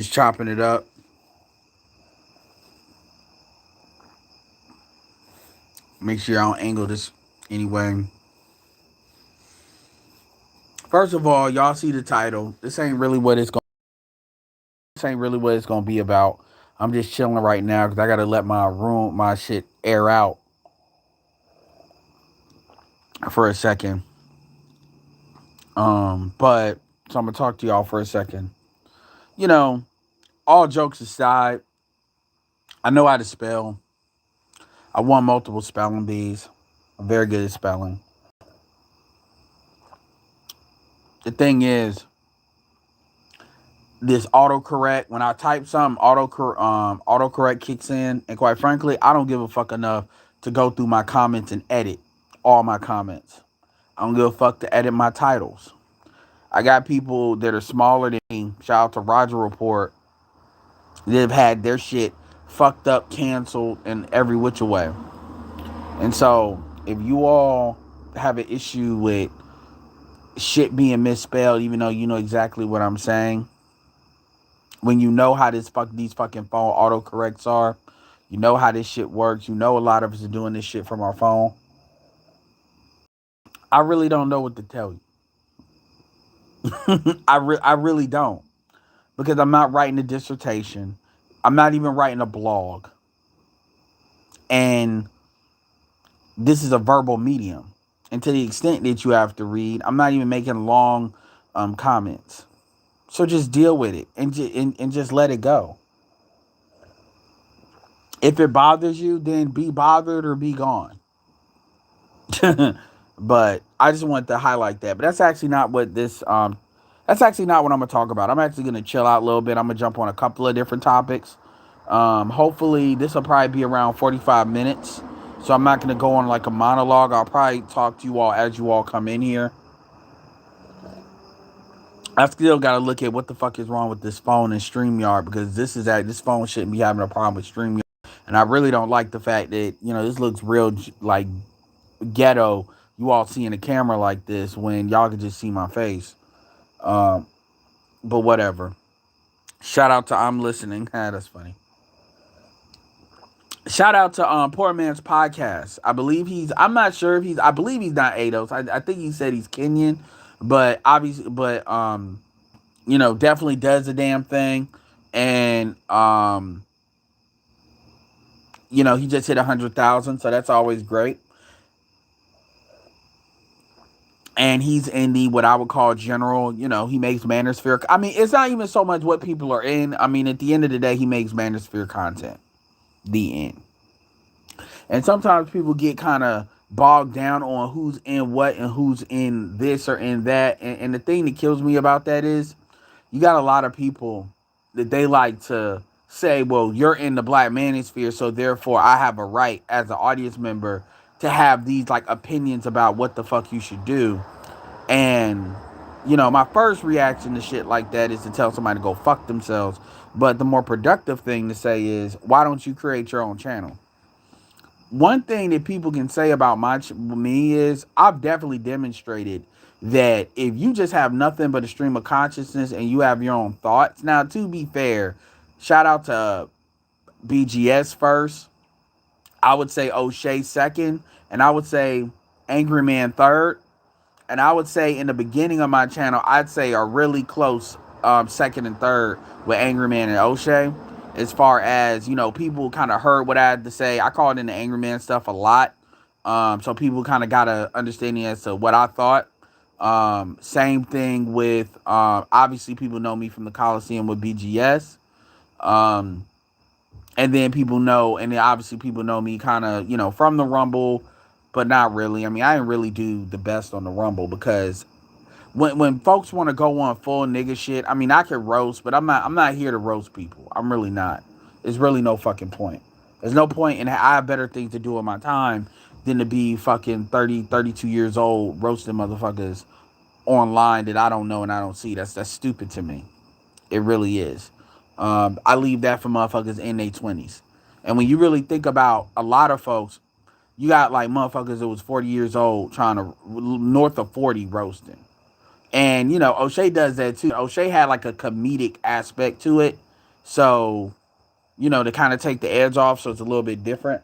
Just chopping it up. Make sure I don't angle this anyway. First of all, y'all see the title. This ain't really what it's gonna be about. I'm just chilling right now because I gotta let my shit air out for a second. But so I'm gonna talk to y'all for a second. You know, all jokes aside, I know how to spell. I won multiple spelling bees. I'm very good at spelling. The thing is, this autocorrect, when I type something, autocorrect kicks in, and quite frankly, I don't give a fuck enough to go through my comments and edit all my comments. I don't give a fuck to edit my titles. I got people that are smaller than me. Shout out to Roger Report. They've had their shit fucked up, canceled, in every which way. And so, if you all have an issue with shit being misspelled, even though you know exactly what I'm saying, when you know how these fucking phone autocorrects are, you know how this shit works. You know a lot of us are doing this shit from our phone. I really don't know what to tell you. I really don't, because I'm not writing a dissertation. I'm not even writing a blog, and this is a verbal medium. And to the extent that you have to read, I'm not even making long comments. So just deal with it and just let it go. If it bothers you, then be bothered or be gone. But I just wanted to highlight that. But that's actually not what I'm gonna talk about. I'm actually gonna chill out a little bit. I'm gonna jump on a couple of different topics. Hopefully this will probably be around 45 minutes. So I'm not gonna go on like a monologue. I'll probably talk to you all as you all come in here. I still gotta look at what the fuck is wrong with this phone and StreamYard, because this phone shouldn't be having a problem with StreamYard. And I really don't like the fact that, this looks real like ghetto, you all seeing a camera like this when y'all can just see my face. Um, but whatever. Shout out to I'm listening. That's funny. Shout out to Poor Man's Podcast. I'm not sure if I believe he's not ADOS. I think he said he's Kenyan, but obviously, definitely does the damn thing. And he just hit 100,000, so that's always great. And he's in the what I would call general. He makes manosphere. I mean, it's not even so much what people are in. I mean, at the end of the day, he makes manosphere content. The end. And sometimes people get kind of bogged down on who's in what and who's in this or in that. And the thing that kills me about that is you got a lot of people that they like to say, well, you're in the black manosphere, so therefore I have a right as an audience member to have these like opinions about what the fuck you should do. And, my first reaction to shit like that is to tell somebody to go fuck themselves. But the more productive thing to say is, why don't you create your own channel? One thing that people can say about me is I've definitely demonstrated that if you just have nothing but a stream of consciousness and you have your own thoughts. Now, to be fair, shout out to BGS first. I would say O'Shea second. And I would say Angry Man third. And I would say in the beginning of my channel, I'd say are really close second and third with Angry Man and O'Shea. As far as, people kind of heard what I had to say. I called in the Angry Man stuff a lot. So people kind of got a understanding as to what I thought. Same thing with, obviously people know me from the Coliseum with BGS. Um, and then obviously people know me kind of, from the Rumble, but not really. I mean, I didn't really do the best on the Rumble because when folks want to go on full nigga shit, I mean, I could roast, but I'm not here to roast people. I'm really not. There's really no fucking point. There's no point, and I have better things to do with my time than to be fucking 30, 32 years old roasting motherfuckers online that I don't know and I don't see. That's stupid to me. It really is. I leave that for motherfuckers in their 20s. And when you really think about a lot of folks, you got like motherfuckers that was 40 years old trying to north of 40 roasting. And, O'Shea does that too. O'Shea had like a comedic aspect to it. So, to kind of take the edge off, so it's a little bit different.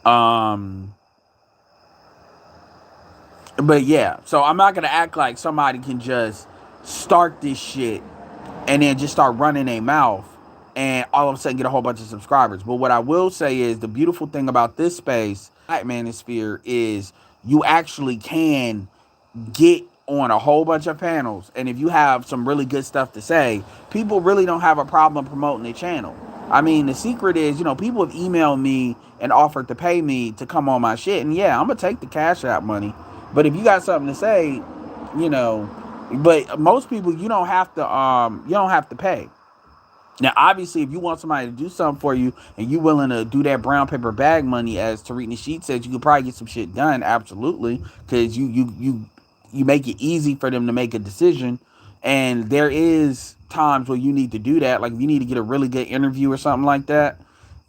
Um, but yeah, so I'm not gonna act like somebody can just start this shit and then just start running their mouth and all of a sudden get a whole bunch of subscribers. But what I will say is the beautiful thing about this space, Black Manosphere, is you actually can get on a whole bunch of panels, and if you have some really good stuff to say, people really don't have a problem promoting their channel. I mean, the secret is, people have emailed me and offered to pay me to come on my shit, and yeah, I'm gonna take the Cash App money. But if you got something to say, you know, but most people, you don't have to pay. Now, obviously, if you want somebody to do something for you and you willing to do that brown paper bag money, as Tariq Nasheed said, you could probably get some shit done. Absolutely, because you make it easy for them to make a decision. And there is times where you need to do that, like if you need to get a really good interview or something like that.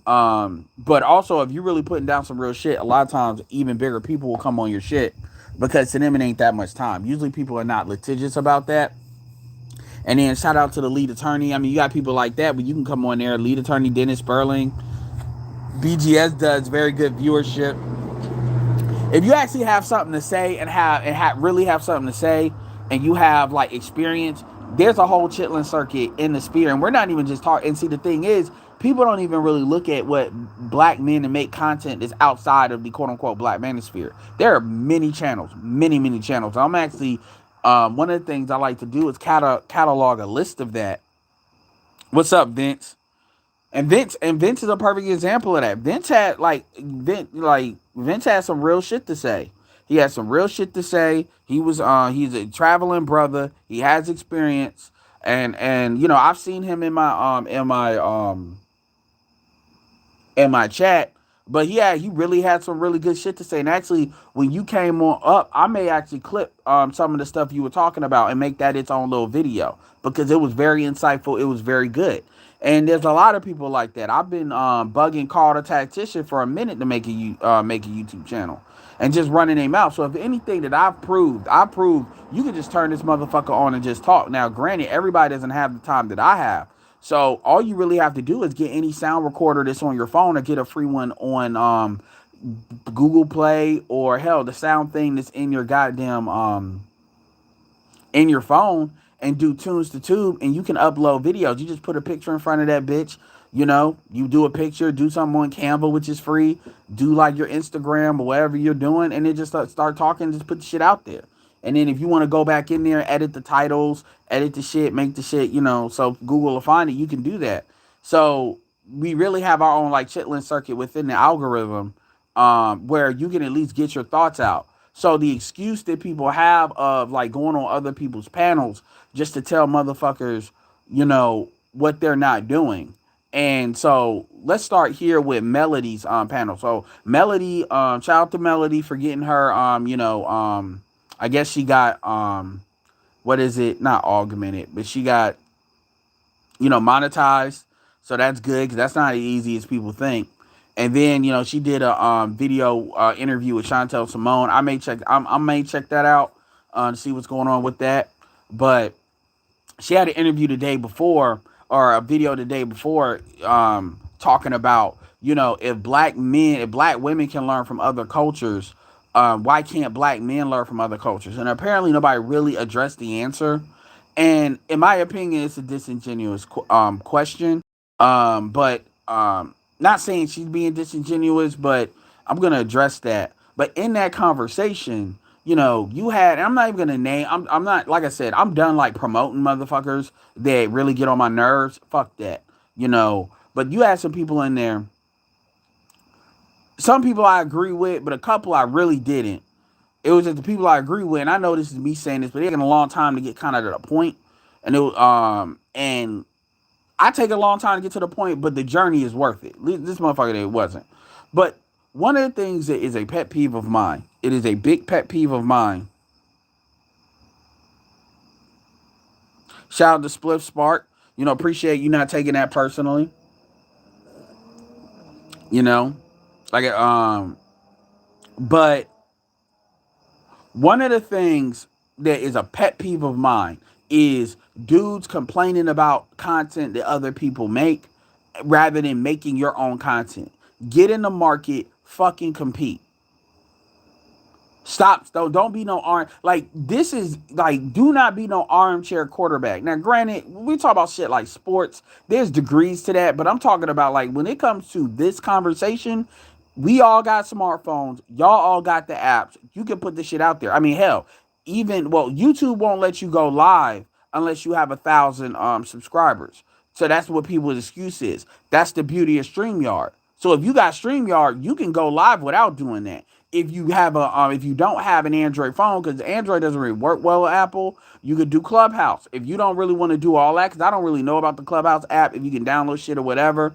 But also, if you're really putting down some real shit, a lot of times even bigger people will come on your shit because to them it ain't that much time. Usually, people are not litigious about that. And then shout out to the lead attorney. I mean, you got people like that, but you can come on there. Lead attorney Dennis Sperling. BGS does very good viewership. If you actually have something to say really have something to say, and you have like experience, there's a whole chitlin circuit in the sphere, and we're not even just talking. And see, the thing is, people don't even really look at what black men that make content is outside of the quote unquote black manosphere. There are many channels, many channels. I'm actually one of the things I like to do is catalog a list of that. What's up, Vince? And Vince is a perfect example of that. Vince had some real shit to say. He had some real shit to say. He's a traveling brother. He has experience. And I've seen him in my chat. But yeah, he really had some really good shit to say. And actually, when you came on up, I may actually clip some of the stuff you were talking about and make that its own little video because it was very insightful. It was very good. And there's a lot of people like that. I've been bugging Carl the Tactician for a minute to make a YouTube channel and just running their mouth. So if anything that I proved you can just turn this motherfucker on and just talk. Now, granted, everybody doesn't have the time that I have. So all you really have to do is get any sound recorder that's on your phone or get a free one on Google Play, or hell, the sound thing that's in your goddamn in your phone, and do tunes to tube, and you can upload videos. You just put a picture in front of that bitch. You do a picture, do something on Canva, which is free. Do like your Instagram or whatever you're doing, and then just start talking. Just put the shit out there. And then if you want to go back in there, edit the titles, edit the shit, make the shit, so Google will find it. You can do that. So we really have our own like chitlin circuit within the algorithm, where you can at least get your thoughts out. So the excuse that people have of like going on other people's panels just to tell motherfuckers, what they're not doing. And so let's start here with Melody's panel. So Melody, shout out to Melody for getting her I guess she got what is it? Not augmented, but she got monetized. So that's good because that's not as easy as people think. And then she did a video interview with Chantel Simone. I may check that out to see what's going on with that. But she had an interview the day before, or a video the day before, talking about if black women can learn from other cultures, why can't black men learn from other cultures? And apparently nobody really addressed the answer. And in my opinion, it's a disingenuous question. But not saying she's being disingenuous, but I'm gonna address that. But in that conversation, you had, and I'm not even gonna name. I'm not, like I said, I'm done like promoting motherfuckers that really get on my nerves. Fuck that, But you had some people in there. Some people I agree with, but a couple I really didn't. It was just the people I agree with, and I know this is me saying this, but it's taking a long time to get kind of to the point. And I take a long time to get to the point, but the journey is worth it. This motherfucker, it wasn't. But one of the things that is a pet peeve of mine, it is a big pet peeve of mine. Shout out to Spliff Spark. Appreciate you not taking that personally. You know, like but one of the things that is a pet peeve of mine is dudes complaining about content that other people make rather than making your own content. Get in the market, fucking compete. Stop. Don't be no arm. Like, this is like, do not be no armchair quarterback. Now, granted, we talk about shit like sports. There's degrees to that, but I'm talking about like when it comes to this conversation, we all got smartphones. Y'all all got the apps. You can put this shit out there. I mean, hell, even YouTube won't let you go live unless you have 1,000 subscribers. So that's what people's excuse is. That's the beauty of StreamYard. So if you got StreamYard, you can go live without doing that. If you don't have an Android phone, because Android doesn't really work well with Apple, you could do Clubhouse. If you don't really want to do all that, because I don't really know about the Clubhouse app, if you can download shit or whatever.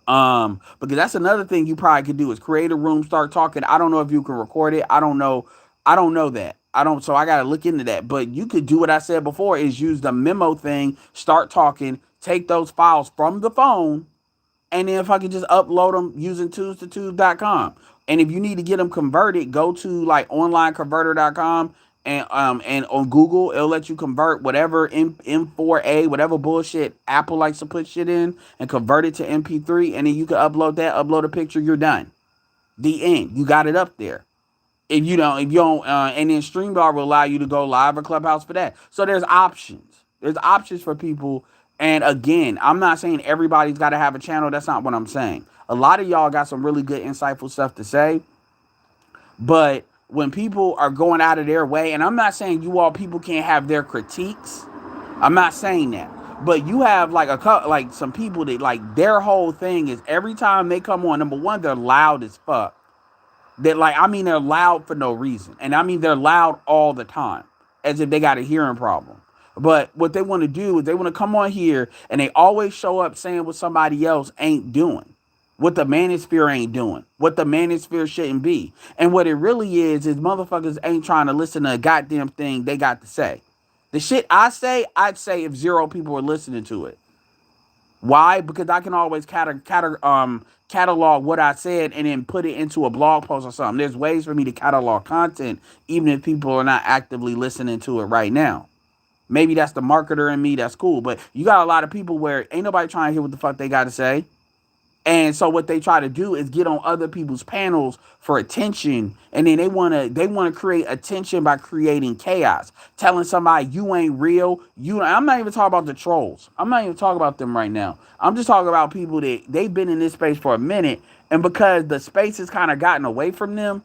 Because that's another thing you probably could do is create a room, start talking. I don't know if you can record it. I don't know. I don't know that. So I gotta look into that. But you could do what I said before, is use the memo thing, start talking, take those files from the phone, and then if I could just upload them using twos2twos.com. And if you need to get them converted, go to like onlineconverter.com, and on Google, it'll let you convert whatever M4A, whatever bullshit Apple likes to put shit in, and convert it to MP3, and then you can upload a picture, you're done. The end. You got it up there. If you don't, and then StreamYard will allow you to go live or Clubhouse for that. So there's options. There's options for people. And again, I'm not saying everybody's got to have a channel. That's not what I'm saying. A lot of y'all got some really good, insightful stuff to say. But when people are going out of their way, and I'm not saying people can't have their critiques. I'm not saying that. But you have like some people that like their whole thing is every time they come on, number one, they're loud as fuck. They're loud for no reason. And I mean, they're loud all the time, as if they got a hearing problem. But what they want to do is they want to come on here and they always show up saying what somebody else ain't doing, what the manosphere ain't doing, what the manosphere shouldn't be. And what it really is motherfuckers ain't trying to listen to a goddamn thing they got to say. The shit I say, I'd say if 0 people were listening to it. Why? Because I can always catalog what I said and then put it into a blog post or something. There's ways for me to catalog content, even if people are not actively listening to it right now. Maybe that's the marketer in me. That's cool. But you got a lot of people where ain't nobody trying to hear what the fuck they got to say. And so what they try to do is get on other people's panels for attention, and then they wanna create attention by creating chaos, telling somebody you ain't real. I'm not even talking about the trolls. I'm not even talking about them right now. I'm just talking about people that they've been in this space for a minute, and because the space has kind of gotten away from them,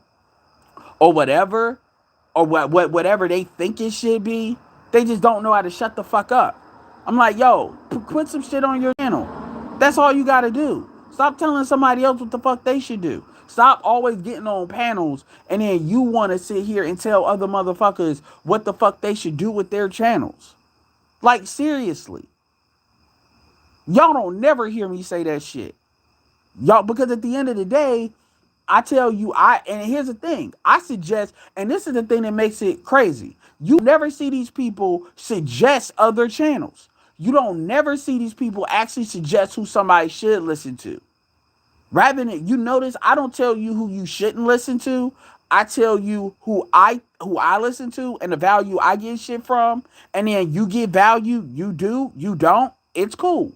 or whatever, or whatever they think it should be, they just don't know how to shut the fuck up. I'm like, yo, put some shit on your channel. That's all you gotta do. Stop telling somebody else what the fuck they should do. Stop always getting on panels and then you want to sit here and tell other motherfuckers what the fuck they should do with their channels. Like, seriously. Y'all don't never hear me say that shit. Y'all, because at the end of the day, I tell you, and here's the thing, I suggest, and this is the thing that makes it crazy. You never see these people suggest other channels. You don't never see these people actually suggest who somebody should listen to. Rather than, you notice, I don't tell you who you shouldn't listen to. I tell you who I listen to and the value I get shit from. And then you get value, you do, you don't, it's cool.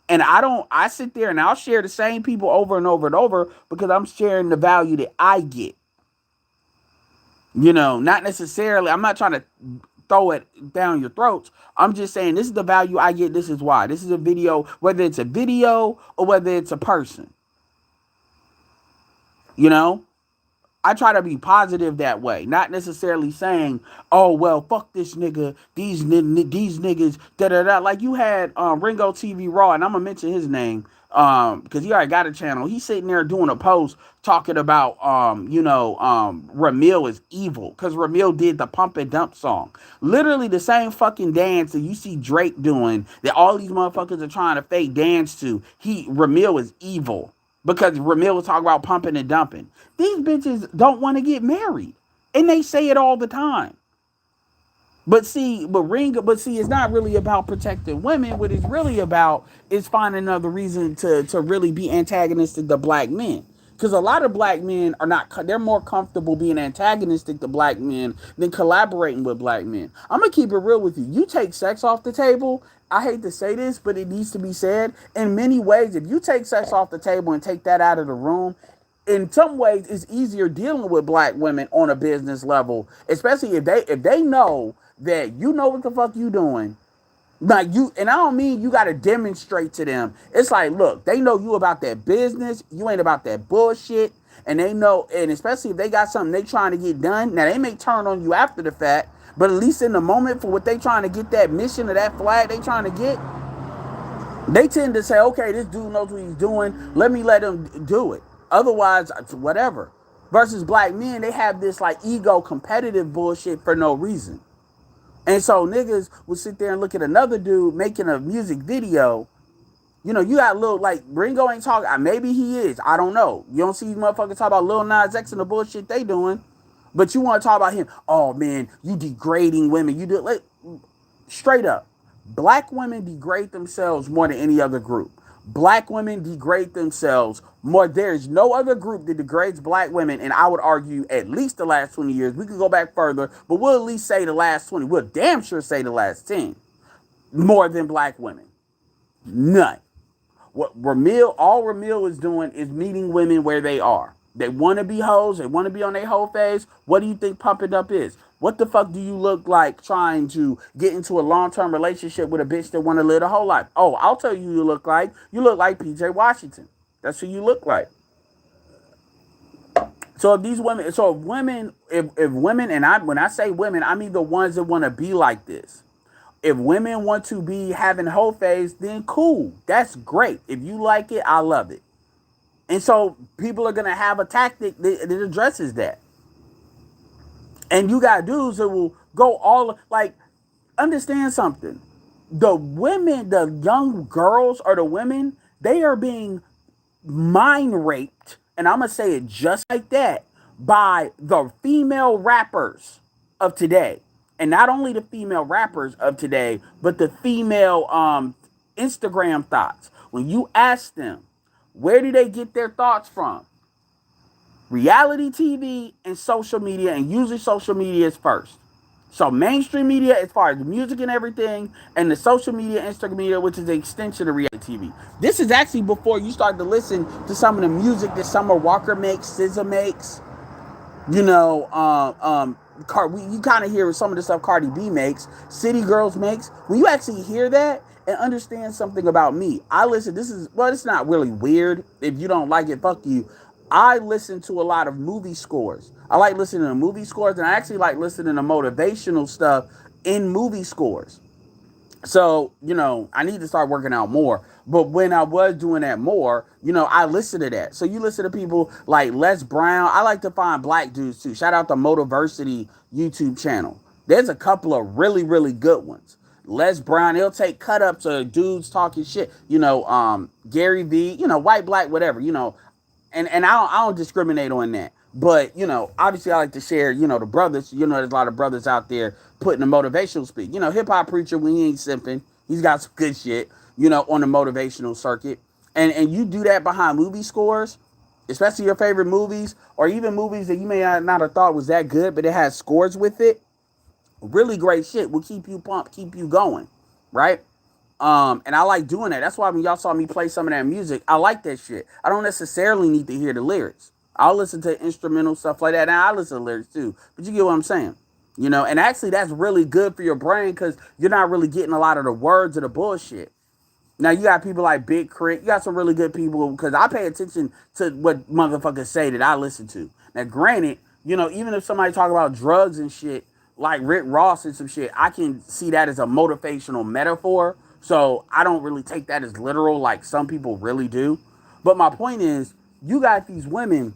And I sit there and I'll share the same people over and over and over because I'm sharing the value that I get. Not necessarily, I'm not trying to throw it down your throats. I'm just saying this is the value I get. This is why. This is a video, whether it's a video or whether it's a person. I try to be positive that way, not necessarily saying, "Oh well, fuck this nigga, these niggas, da da da." Like you had Ringo TV Raw, and I'm gonna mention his name because he already got a channel. He's sitting there doing a post talking about Ramil is evil because Ramil did the Pump and Dump song, literally the same fucking dance that you see Drake doing, that all these motherfuckers are trying to fake dance to. Ramil is evil. Because Ramil was talking about pumping and dumping. These bitches don't want to get married. And they say it all the time. But see, it's not really about protecting women. What it's really about is finding another reason to really be antagonistic to black men. Because a lot of black men are not, they're more comfortable being antagonistic to black men than collaborating with black men. I'm going to keep it real with you. You take sex off the table. I hate to say this, but it needs to be said. In many ways, if you take sex off the table and take that out of the room, in some ways it's easier dealing with black women on a business level, especially if they know that you know what the fuck you doing. Like you, and I don't mean you got to demonstrate to them. It's like, look, they know you about that business. You ain't about that bullshit. And they know, and especially if they got something they trying to get done. Now they may turn on you after the fact, but at least in the moment for what they trying to get, that mission or that flag they trying to get, they tend to say, okay, this dude knows what he's doing. Let me let him do it. Otherwise, whatever. Versus black men, they have this like ego competitive bullshit for no reason. And so niggas would sit there and look at another dude making a music video. You know, you got little, like, Ringo ain't talking. Maybe he is. I don't know. You don't see these motherfuckers talk about Lil Nas X and the bullshit they doing. But you want to talk about him. Oh, man, you degrading women. You do, like, straight up. Black women degrade themselves more than any other group. Black women degrade themselves more. There's no other group that degrades black women, and I would argue at least the last 20 years. We could go back further, but we'll at least say the last 20. We'll damn sure say the last 10 more than black women. None. What Ramil is doing is meeting women where they are. They want to be hoes. They want to be on their whole phase. What do you think Pump It Up is? What the fuck do you look like trying to get into a long-term relationship with a bitch that want to live a whole life? Oh, I'll tell you who you look like. You look like PJ Washington. That's who you look like. So if these women, so if women, and when I say women, I mean the ones that want to be like this. If women want to be having whole phase, then cool. That's great. If you like it, I love it. And so people are gonna have a tactic that addresses that. And you got dudes that will go all like, understand something. The women, the young girls or the women, they are being mind raped, and I'm gonna say it just like that, by the female rappers of today. And not only the female rappers of today, but the female Instagram thoughts. When you ask them, where do they get their thoughts from? Reality TV and social media, and usually social media is first. So mainstream media, as far as the music and everything, and the social media, Instagram media, which is the extension of reality TV. This is actually before you start to listen to some of the music that Summer Walker makes, SZA makes. You know, you kind of hear some of the stuff Cardi B makes, City Girls makes. When you actually hear that and understand something about me, I listen. It's not really weird. If you don't like it, fuck you. I listen to a lot of movie scores. I like listening to movie scores, and I actually like listening to motivational stuff in movie scores. So, you know, I need to start working out more. But when I was doing that more, you know, I listen to that. So you listen to people like Les Brown. I like to find black dudes too. Shout out to Motiversity YouTube channel. There's a couple of really, really good ones. Les Brown, he'll take cut ups of dudes talking shit. You know, Gary V, you know, white, black, whatever, you know. And I don't discriminate on that. But, you know, obviously I like to share, you know, the brothers. You know, there's a lot of brothers out there putting the motivational speak. You know, hip hop preacher, when he ain't simping, he's got some good shit, you know, on the motivational circuit. And you do that behind movie scores, especially your favorite movies, or even movies that you may not have thought was that good, but it has scores with it. Really great shit will keep you pumped, keep you going, right? And I like doing that. That's why when y'all saw me play some of that music, I like that shit. I don't necessarily need to hear the lyrics. I'll listen to instrumental stuff like that, and I listen to lyrics too. But you get what I'm saying, you know. And actually, that's really good for your brain because you're not really getting a lot of the words of the bullshit. Now you got people like Big Crit. You got some really good people because I pay attention to what motherfuckers say that I listen to. Now, granted, you know, even if somebody talk about drugs and shit like Rick Ross and some shit, I can see that as a motivational metaphor. So I don't really take that as literal like some people really do. But my point is, you got these women.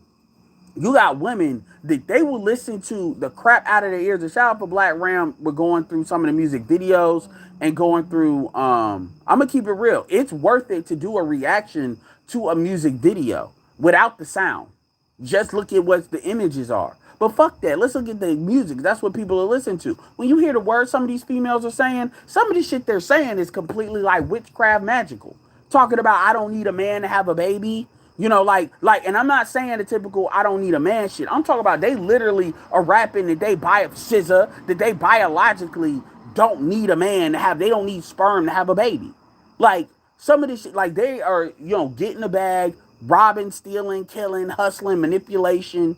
You got women that they will listen to the crap out of their ears. And shout out for Black Ram. We're going through some of the music videos and going through. I'm gonna keep it real. It's worth it to do a reaction to a music video without the sound. Just look at what the images are. But fuck that. Let's look at the music. That's what people are listening to. When you hear the words some of these females are saying, some of the shit they're saying is completely like witchcraft magical. Talking about I don't need a man to have a baby. You know, and I'm not saying the typical "I don't need a man" shit. I'm talking about they literally are rapping that they SZA, that they biologically don't need a man to have. They don't need sperm to have a baby. Like some of this shit, like they are, getting the bag, robbing, stealing, killing, hustling, manipulation.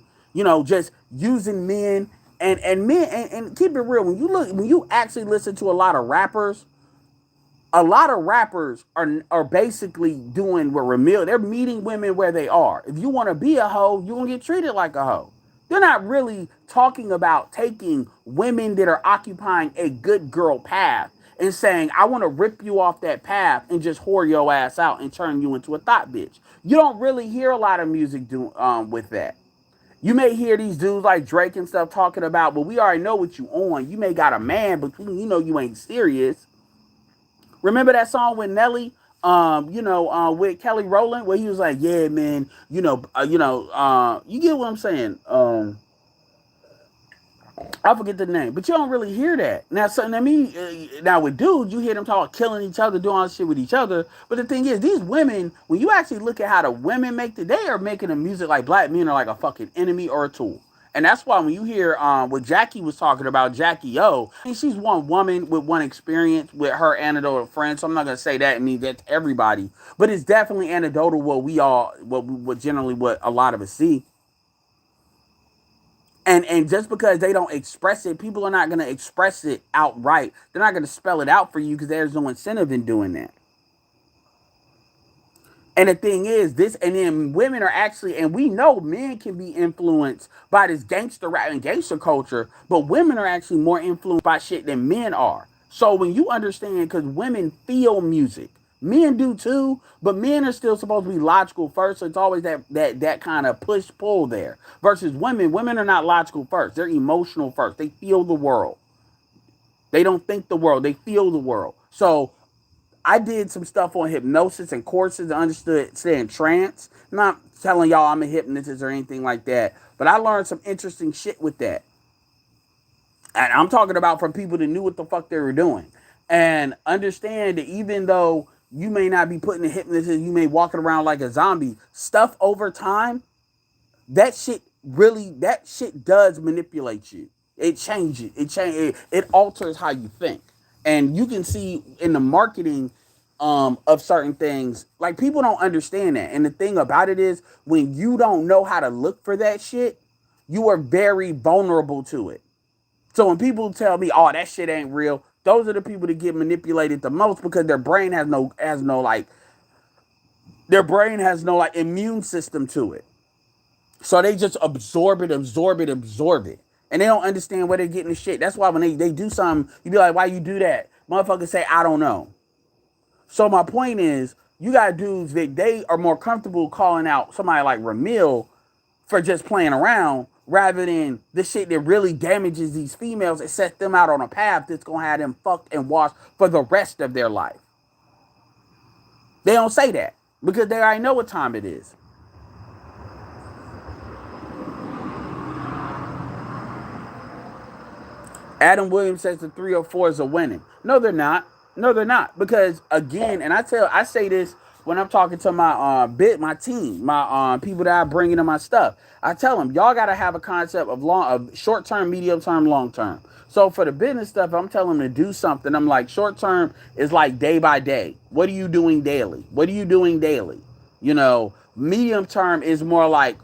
Just using men and men and keep it real. When you actually listen to a lot of rappers are basically doing what Ramil. They're meeting women where they are. If you want to be a hoe, you're gonna get treated like a hoe. They're not really talking about taking women that are occupying a good girl path and saying, I want to rip you off that path and just whore your ass out and turn you into a thought bitch. You don't really hear a lot of music with that. You may hear these dudes like Drake and stuff talking about, but we already know what you on. You may got a man, but you ain't serious. Remember that song with Nelly, with Kelly Rowland, where he was like, "Yeah, man, you get what I'm saying." I forget the name, but you don't really hear that now. So now with dudes, you hear them talk killing each other, doing all this shit with each other. But the thing is, these women, when you actually look at how the women make they are making the music like black men are like a fucking enemy or a tool. And that's why when you hear what Jackie was talking about, Jackie O, I mean, she's one woman with one experience with her anecdotal friend. So I'm not gonna say that and mean that's everybody, but it's definitely anecdotal what generally what a lot of us see. And just because they don't express it, people are not going to express it outright. They're not going to spell it out for you because there's no incentive in doing that. And the thing is, and then women are actually, and we know men can be influenced by this gangster rap and gangster culture, but women are actually more influenced by shit than men are. So when you understand, because women feel music, men do too, but men are still supposed to be logical first. So it's always that kind of push pull there. Versus women are not logical first; they're emotional first. They feel the world. They don't think the world; they feel the world. So I did some stuff on hypnosis and courses and understood saying trance. I'm not telling y'all I'm a hypnotist or anything like that, but I learned some interesting shit with that. And I'm talking about from people that knew what the fuck they were doing. And understand that even though you may not be putting in hypnosis, you may walking around like a zombie, stuff over time, that shit does manipulate you. It changes. It alters how you think. And you can see in the marketing of certain things, like people don't understand that. And the thing about it is when you don't know how to look for that shit, you are very vulnerable to it. So when people tell me, "Oh, that shit ain't real," those are the people that get manipulated the most because their brain has no like immune system to it. So they just absorb it. And they don't understand where they're getting the shit. That's why when they do something, you be like, "Why you do that?" Motherfuckers say, "I don't know." So my point is, you got dudes that they are more comfortable calling out somebody like Ramil for just playing around rather than the shit that really damages these females and sets them out on a path that's gonna have them fucked and washed for the rest of their life. They don't say that because they already know what time it is. Adam Williams says the 304s are winning. No, they're not. No, they're not. Because again, and I say this when I'm talking to my team, my people that I bring into my stuff. I tell them, y'all gotta have a concept of short term, medium term, long term. So for the business stuff, I'm telling them to do something. I'm like, short term is like day by day. What are you doing daily? What are you doing daily? Medium term is more like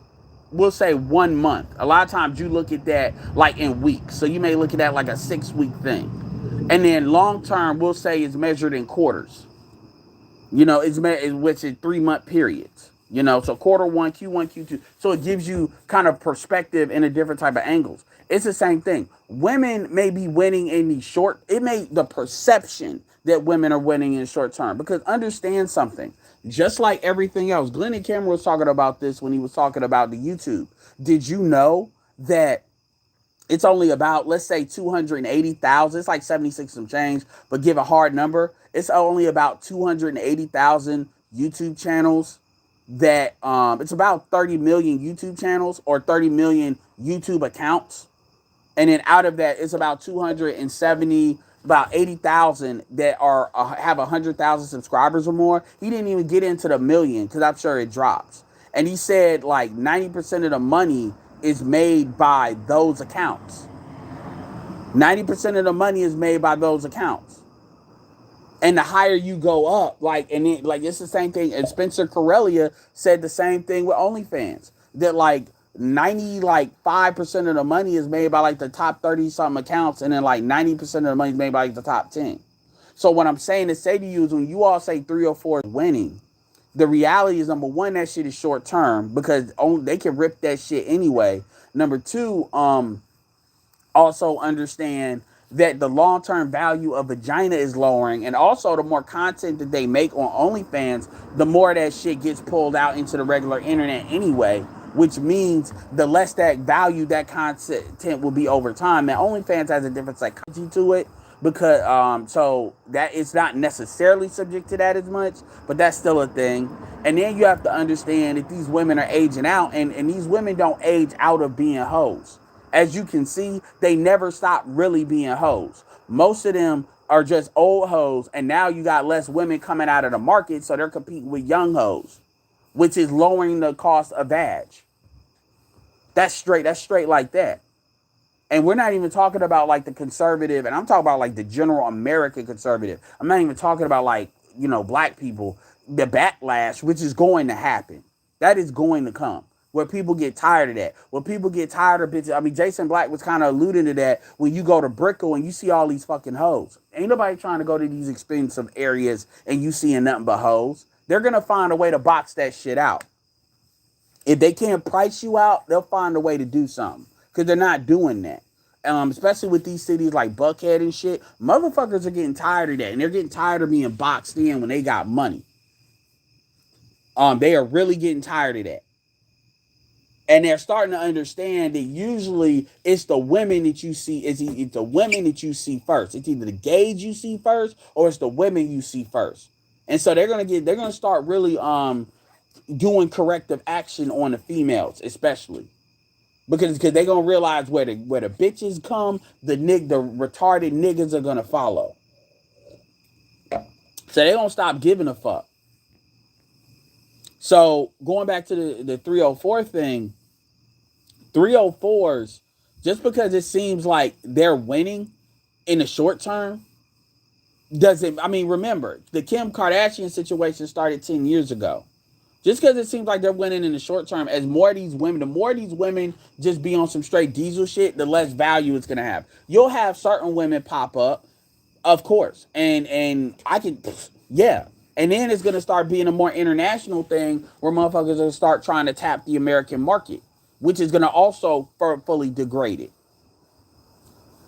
we'll say 1 month. A lot of times you look at that like in weeks. So you may look at that like a 6 week thing. And then long term, we'll say is measured in quarters. Which is 3 month periods. So quarter one, Q1, Q2. So it gives you kind of perspective in a different type of angles. It's the same thing. Women may be winning in the perception that women are winning in short term. Because understand something. Just like everything else, Glenn and Cameron was talking about this when he was talking about the YouTube. Did you know that it's only about, let's say, 280,000. It's like 76 some change, but give a hard number. It's only about 280,000 YouTube channels it's about 30 million YouTube channels or 30 million YouTube accounts. And then out of that, it's about 270, about 80,000 that have 100,000 subscribers or more. He didn't even get into the million because I'm sure it drops. And he said like 90% of the money is made by those accounts. 90% of the money is made by those accounts. And the higher you go up, like, and it, like, it's the same thing. And Spencer Corellia said the same thing with OnlyFans. That like 95% of the money is made by like the top 30 something accounts, and then like 90% of the money is made by like the top 10. So what I'm saying to say to you is when you all say 304 is winning, the reality is number one, that shit is short term because they can rip that shit anyway. Number two, also understand that the long-term value of vagina is lowering, and also the more content that they make on OnlyFans, the more that shit gets pulled out into the regular internet anyway, which means the less that value that content will be over time. And OnlyFans has a different psychology to it because so that it's not necessarily subject to that as much, but that's still a thing. And then you have to understand that these women are aging out, and these women don't age out of being hoes. As you can see, they never stop really being hoes. Most of them are just old hoes, and now you got less women coming out of the market, so they're competing with young hoes, which is lowering the cost of vag. That's straight like that. And we're not even talking about like the conservative, and I'm talking about like the general American conservative. I'm not even talking about like, black people, the backlash, which is going to happen. That is going to come. Where people get tired of that. Where people get tired of bitches. I mean, Jason Black was kind of alluding to that when you go to Brickell and you see all these fucking hoes. Ain't nobody trying to go to these expensive areas and you seeing nothing but hoes. They're going to find a way to box that shit out. If they can't price you out, they'll find a way to do something. Because they're not doing that. Especially with these cities like Buckhead and shit. Motherfuckers are getting tired of that. And they're getting tired of being boxed in when they got money. They are really getting tired of that. And they're starting to understand that usually it's the women that you see, it's the women that you see first. It's either the gays you see first or it's the women you see first. And so they're gonna start really doing corrective action on the females, especially. Because they're gonna realize where the bitches come, the retarded niggas are gonna follow. So they're gonna stop giving a fuck. So going back to the 304 thing, 304s, just because it seems like they're winning in the short term, doesn't, I mean, remember, the Kim Kardashian situation started 10 years ago. Just because it seems like they're winning in the short term, as the more these women just be on some straight diesel shit, the less value it's going to have. You'll have certain women pop up, of course. And I can, yeah. And then it's going to start being a more international thing where motherfuckers will start trying to tap the American market, which is going to also fully degrade it.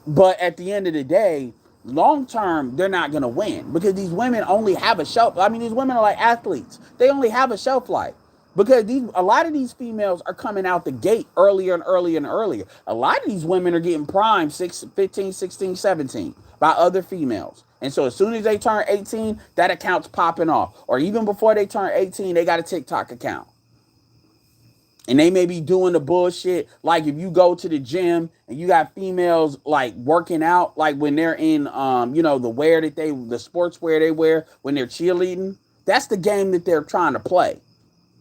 But at the end of the day, long term, they're not going to win because these women only have a shelf. I mean, these women are like athletes. They only have a shelf life because a lot of these females are coming out the gate earlier and earlier and earlier. A lot of these women are getting primed 15, 16, 17 by other females. And so as soon as they turn 18, that account's popping off. Or even before they turn 18, they got a TikTok account. And they may be doing the bullshit. Like if you go to the gym and you got females like working out, like when they're in, the sports wear they wear when they're cheerleading. That's the game that they're trying to play.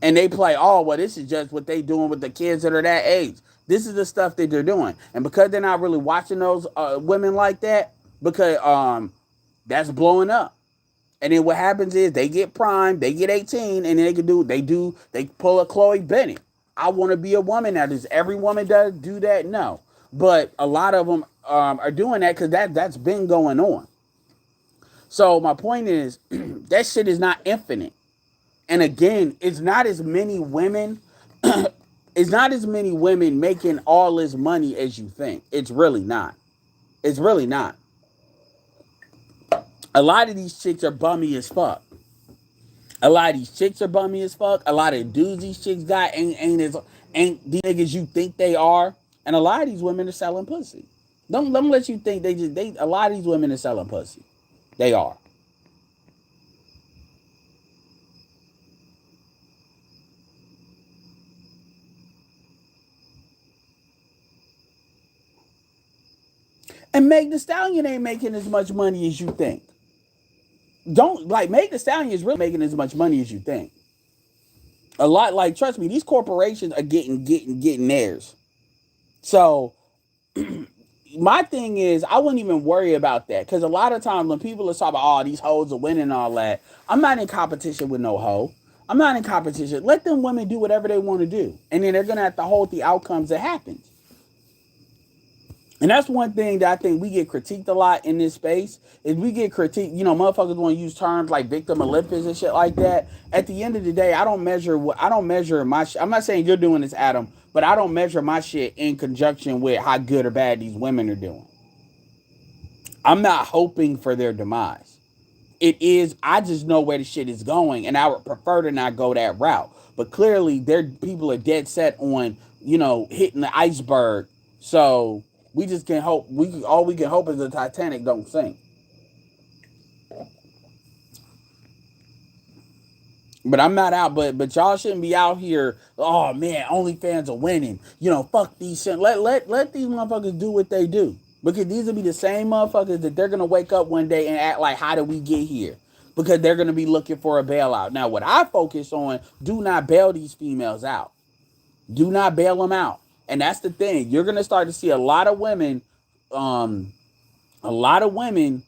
And they play, oh, well, this is just what they doing with the kids that are that age. This is the stuff that they're doing. And because they're not really watching those women like that, because that's blowing up. And then what happens is they get primed, they get 18, and then they pull a Chloe Bennett. I want to be a woman now. Does every woman do that? No. But a lot of them are doing that because that's been going on. So my point is, that shit is not infinite. And again, it's not as many women. It's not as many women making all this money as you think. It's really not. It's really not. A lot of these chicks are bummy as fuck. A lot of these chicks are bummy as fuck. A lot of dudes these chicks got ain't the niggas you think they are. And a lot of these women are selling pussy. Don't let me let you think a lot of these women are selling pussy. They are. And Meg the Stallion ain't making as much money as you think. Don't like Meg the Stallion is really making as much money as you think. A lot, like, trust me, these corporations are getting theirs. So my thing is, I wouldn't even worry about that because a lot of times when people are talking about, oh, these hoes are winning and all that, I'm not in competition with no hoe. I'm not in competition. Let them women do whatever they want to do, and then they're gonna have to hold the outcomes that happens. And that's one thing that I think we get critiqued a lot in this space is we get critiqued. You know, motherfuckers want to use terms like victim Olympics and shit like that. At the end of the day, I don't measure my. I'm not saying you're doing this, Adam, but I don't measure my shit in conjunction with how good or bad these women are doing. I'm not hoping for their demise. It is. I just know where the shit is going, and I would prefer to not go that route. But clearly, their people are dead set on hitting the iceberg. So we just can hope. All we can hope is the Titanic don't sink. But I'm not out. But y'all shouldn't be out here. Oh man, OnlyFans are winning. Fuck these shit. Let these motherfuckers do what they do. Because these will be the same motherfuckers that they're gonna wake up one day and act like, how did we get here? Because they're gonna be looking for a bailout. Now, what I focus on, do not bail these females out. Do not bail them out. And that's the thing. You're gonna start to see a lot of women, um, a lot of women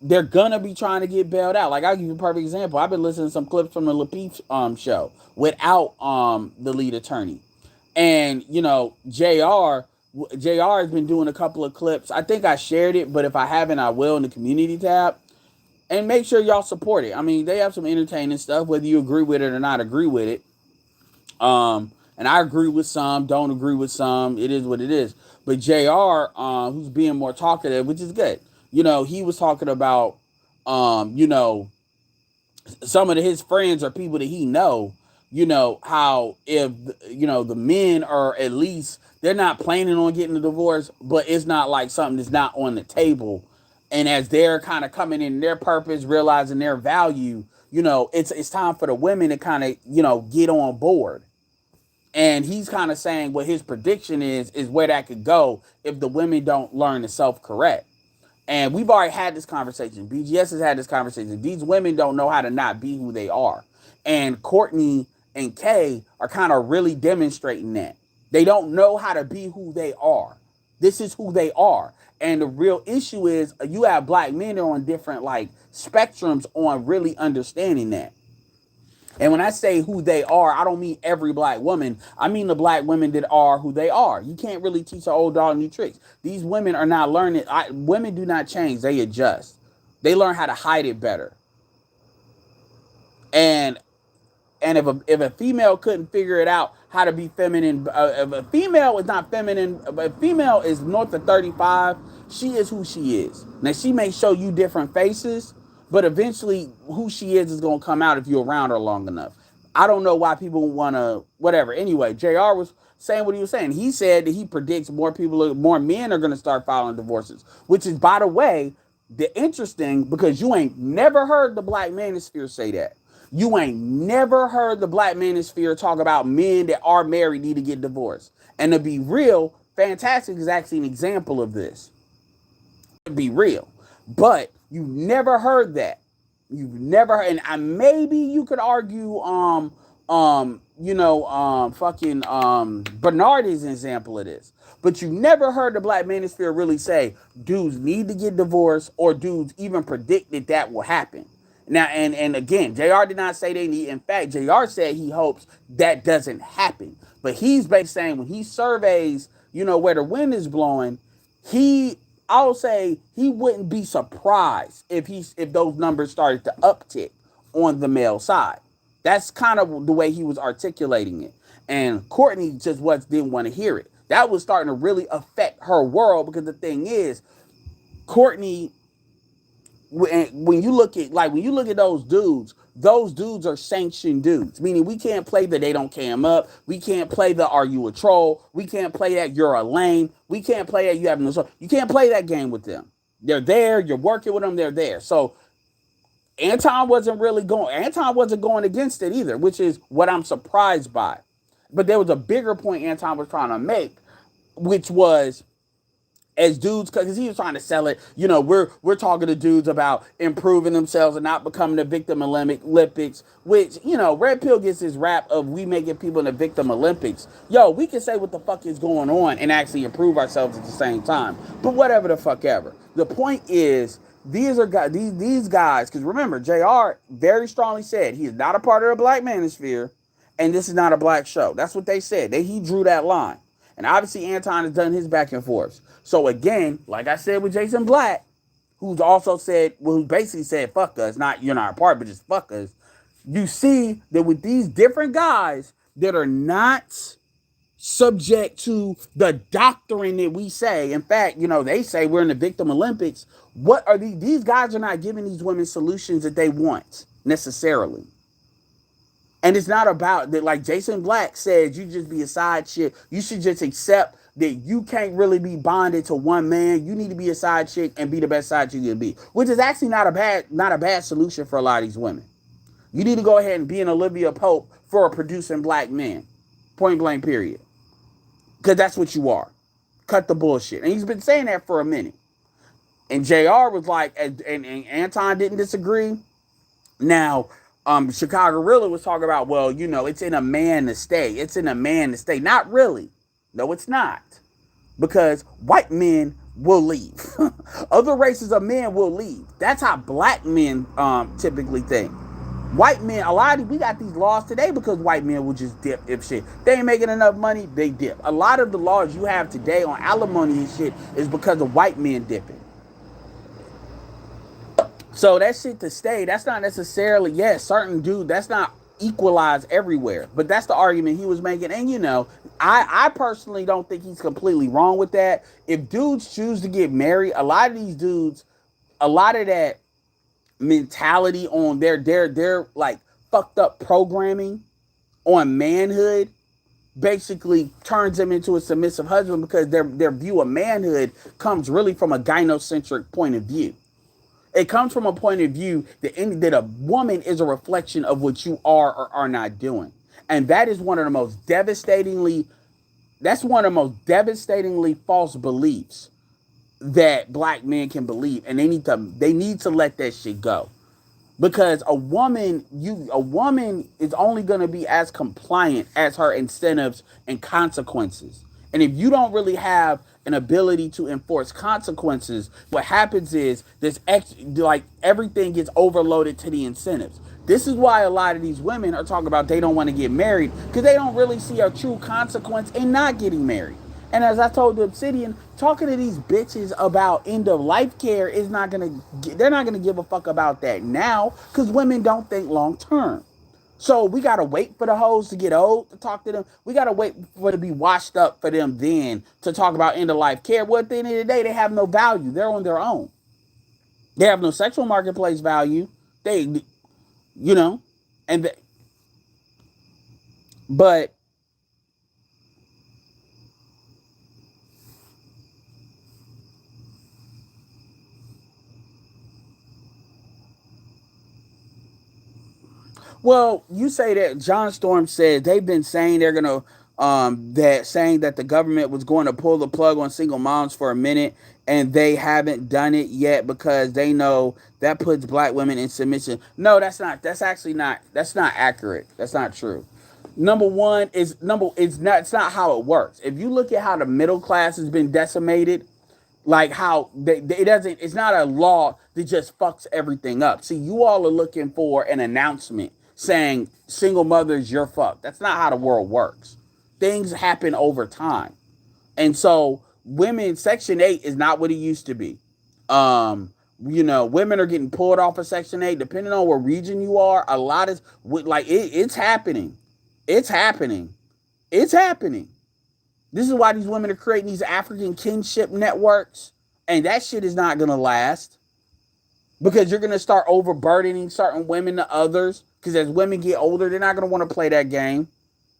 they're gonna be trying to get bailed out. Like I'll give you a perfect example. I've been listening to some clips from the Lapeef show without the lead attorney. And JR has been doing a couple of clips. I think I shared it, but if I haven't, I will in the community tab. And make sure y'all support it. I mean, they have some entertaining stuff, whether you agree with it or not agree with it. And I agree with some, don't agree with some. It is what it is. But JR, who's being more talkative, which is good. He was talking about, um, you know, some of his friends or people that he know, how if the men are at least they're not planning on getting a divorce, but it's not like something that's not on the table. And as they're kind of coming in their purpose, realizing their value, it's time for the women to kind of get on board. And he's kind of saying what his prediction is where that could go if the women don't learn to self correct. And we've already had this conversation. BGS has had this conversation. These women don't know how to not be who they are. And Courtney and Kay are kind of really demonstrating that. They don't know how to be who they are. This is who they are. And the real issue is you have black men that are on different like spectrums on really understanding that. And when I say who they are, I don't mean every black woman. I mean the black women that are who they are. You can't really teach an old dog new tricks. These women are not learning. Women do not change. They adjust. They learn how to hide it better. And if a female couldn't figure it out how to be feminine, if a female is not feminine, if a female is north of 35, she is who she is. Now she may show you different faces, but eventually who she is going to come out if you're around her long enough. I don't know why people want to whatever. Anyway, JR was saying what he was saying. He said that he predicts more men are going to start filing divorces, which is, by the way, the interesting because you ain't never heard the Black Manosphere say that. You ain't never heard the Black Manosphere talk about men that are married need to get divorced. And to be real, Fantastic is actually an example of this. To be real. But you never heard that. You've never heard, and maybe you could argue, fucking Bernard is an example of this. But you never heard the Black Manosphere really say dudes need to get divorced or dudes even predict that will happen. Now, and again, JR did not say they need. In fact, JR said he hopes that doesn't happen. But he's basically saying when he surveys, where the wind is blowing, I'll say he wouldn't be surprised if those numbers started to uptick on the male side. That's kind of the way he was articulating it. And Courtney just didn't want to hear it. That was starting to really affect her world because the thing is, Courtney, when you look at those dudes are sanctioned dudes, meaning we can't play the they don't cam up, we can't play the are you a troll, we can't play that you're a lame, we can't play that you have no soul. You can't play that game with them. They're there, you're working with them, they're there. So Anton wasn't going against it either, which is what I'm surprised by. But there was a bigger point Anton was trying to make, which was as dudes, because he was trying to sell it. We're talking to dudes about improving themselves and not becoming the victim Olympics, which, Red Pill gets his rap of we making people in the victim Olympics. Yo, we can say what the fuck is going on and actually improve ourselves at the same time. But whatever the fuck ever. The point is, these are guys, these guys, because remember, JR very strongly said he is not a part of the Black Manosphere, and this is not a black show. That's what they said. He drew that line. And obviously Anton has done his back and forth. So again, like I said with Jason Black, who's also said, well, who basically said, fuck us, not you're not a part, but just fuck us. You see that with these different guys that are not subject to the doctrine that we say. In fact, they say we're in the victim Olympics. What are these guys are not giving these women solutions that they want necessarily. And it's not about that, like Jason Black says, you just be a side chick. You should just accept that you can't really be bonded to one man. You need to be a side chick and be the best side chick you can be, which is actually not a bad solution for a lot of these women. You need to go ahead and be an Olivia Pope for producing black men, point blank, period. Because that's what you are. Cut the bullshit. And he's been saying that for a minute. And JR was like, and Anton didn't disagree. Now, Chicago Gorilla was talking about, well, it's in a man to stay. It's in a man to stay. Not really. No, it's not. Because white men will leave. Other races of men will leave. That's how black men typically think. White men, we got these laws today because white men will just dip if shit. They ain't making enough money, they dip. A lot of the laws you have today on alimony and shit is because of white men dipping. So that shit to stay, that's not necessarily, certain dude, that's not equalized everywhere. But that's the argument he was making. And I personally don't think he's completely wrong with that. If dudes choose to get married, a lot of these dudes, a lot of that mentality on their like fucked up programming on manhood basically turns them into a submissive husband, because their view of manhood comes really from a gynocentric point of view. It comes from a point of view that a woman is a reflection of what you are or are not doing. And that is one of the most devastatingly false beliefs that black men can believe. And they need to let that shit go. Because a woman is only going to be as compliant as her incentives and consequences. And if you don't really have an ability to enforce consequences, what happens is everything gets overloaded to the incentives. This is why a lot of these women are talking about they don't want to get married, because they don't really see a true consequence in not getting married. And as I told the Obsidian, talking to these bitches about end of life care they're not gonna give a fuck about that now, because women don't think long term. So we gotta wait for the hoes to get old to talk to them. We gotta wait for it to be washed up for them then to talk about end of life care. Well, at the end of the day, they have no value. They're on their own. They have no sexual marketplace value. And but well, you say that John Storm said they've been saying they're gonna saying that the government was going to pull the plug on single moms for a minute, and they haven't done it yet because they know that puts black women in submission. No, that's not accurate. That's not true. It's not how it works. If you look at how the middle class has been decimated, like how it's not a law that just fucks everything up. See, you all are looking for an announcement saying single mothers, you're fucked. That's not how the world works. Things happen over time. And so Section 8 is not what it used to be. Women are getting pulled off of Section 8, depending on what region you are. A lot is it's happening. It's happening. It's happening. This is why these women are creating these African kinship networks. And that shit is not going to last. Because you're going to start overburdening certain women to others. Because as women get older, they're not going to want to play that game.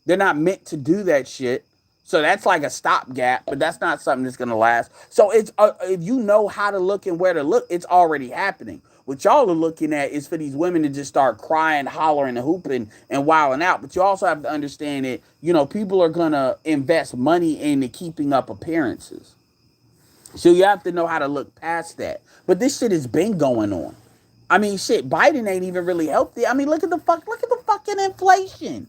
They're not meant to do that shit. So that's like a stopgap, but that's not something that's going to last. So it's if you know how to look and where to look, it's already happening. What y'all are looking at is for these women to just start crying, hollering, and hooping and wilding out. But you also have to understand that, people are going to invest money into keeping up appearances. So you have to know how to look past that. But this shit has been going on. I mean, shit, Biden ain't even really helped it. I mean, look at the fucking inflation.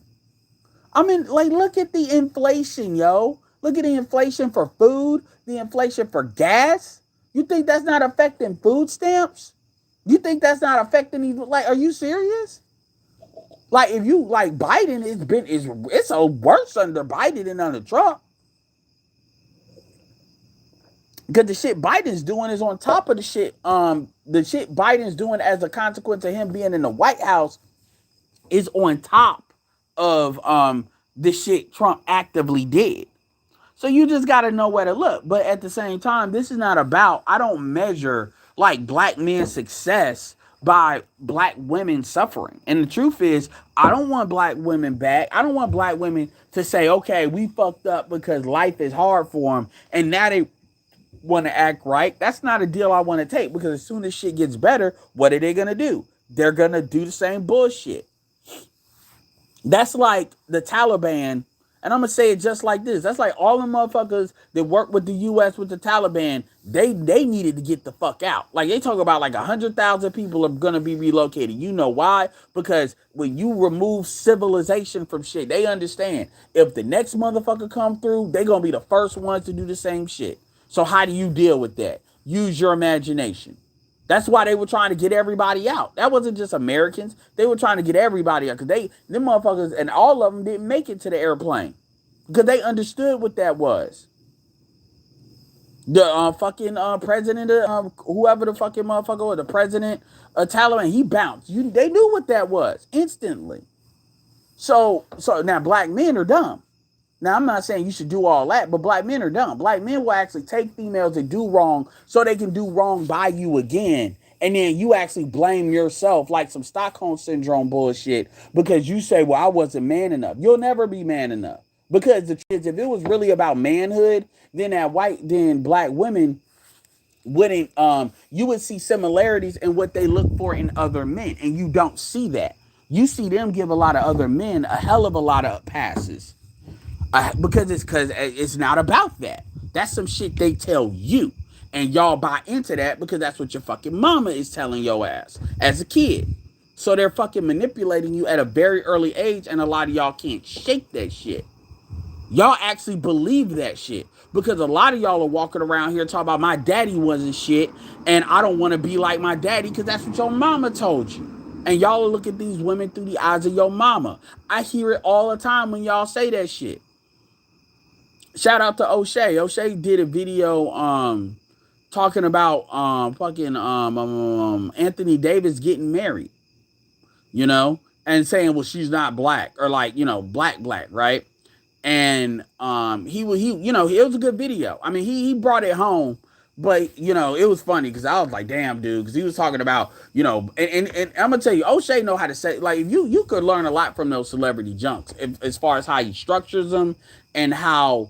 I mean, like, look at the inflation, yo. Look at the inflation for food, the inflation for gas. You think that's not affecting food stamps? You think that's not affecting these? Like, are you serious? Like, if you like Biden, it's a worse under Biden than under Trump. Because the shit Biden's doing is on top of the shit Biden's doing as a consequence of him being in the White House is on top of the shit Trump actively did. So you just got to know where to look. But at the same time, this is not about, I don't measure like black men's success by black women suffering. And the truth is, I don't want black women back. I don't want black women to say, okay, we fucked up because life is hard for them. And now they want to act right. That's not a deal I want to take, because as soon as shit gets better, what are they going to do? They're going to do the same bullshit. That's like the Taliban. And I'm going to say it just like this. That's like all the motherfuckers that work with the U.S. with the Taliban. They needed to get the fuck out. Like, they talk about like 100,000 people are going to be relocated. You know why? Because when you remove civilization from shit, they understand if the next motherfucker come through, they going to be the first ones to do the same shit. So how do you deal with that? Use your imagination. That's why they were trying to get everybody out. That wasn't just Americans. They were trying to get everybody out, because them motherfuckers, and all of them didn't make it to the airplane because they understood what that was. The fucking president of whoever the fucking motherfucker was, the president of Taliban, he bounced. They knew what that was instantly. So now black men are dumb. Now, I'm not saying you should do all that, but black men are dumb. Black men will actually take females that do wrong so they can do wrong by you again. And then you actually blame yourself like some Stockholm Syndrome bullshit because you say, well, I wasn't man enough. You'll never be man enough. Because the truth is, if it was really about manhood, then black women wouldn't, you would see similarities in what they look for in other men. And you don't see that. You see them give a lot of other men a hell of a lot of passes. Because it's not about that. That's some shit they tell you, and y'all buy into that because that's what your fucking mama is telling your ass as a kid. So they're fucking manipulating you at a very early age, and a lot of y'all can't shake that shit. Y'all actually believe that shit because a lot of y'all are walking around here talking about my daddy wasn't shit, and I don't want to be like my daddy because that's what your mama told you. And y'all look at these women through the eyes of your mama. I hear it all the time when y'all say that shit. Shout out to O'Shea. O'Shea did a video talking about fucking Anthony Davis getting married, you know, and saying, well, she's not black, or like, you know, black, right? And he you know, it was a good video. I mean, he brought it home, but you know, it was funny because I was like, damn, dude, because he was talking about, you know, and I'm gonna tell you, O'Shea know how to say, like, if you could learn a lot from those celebrity junks as far as how he structures them, and how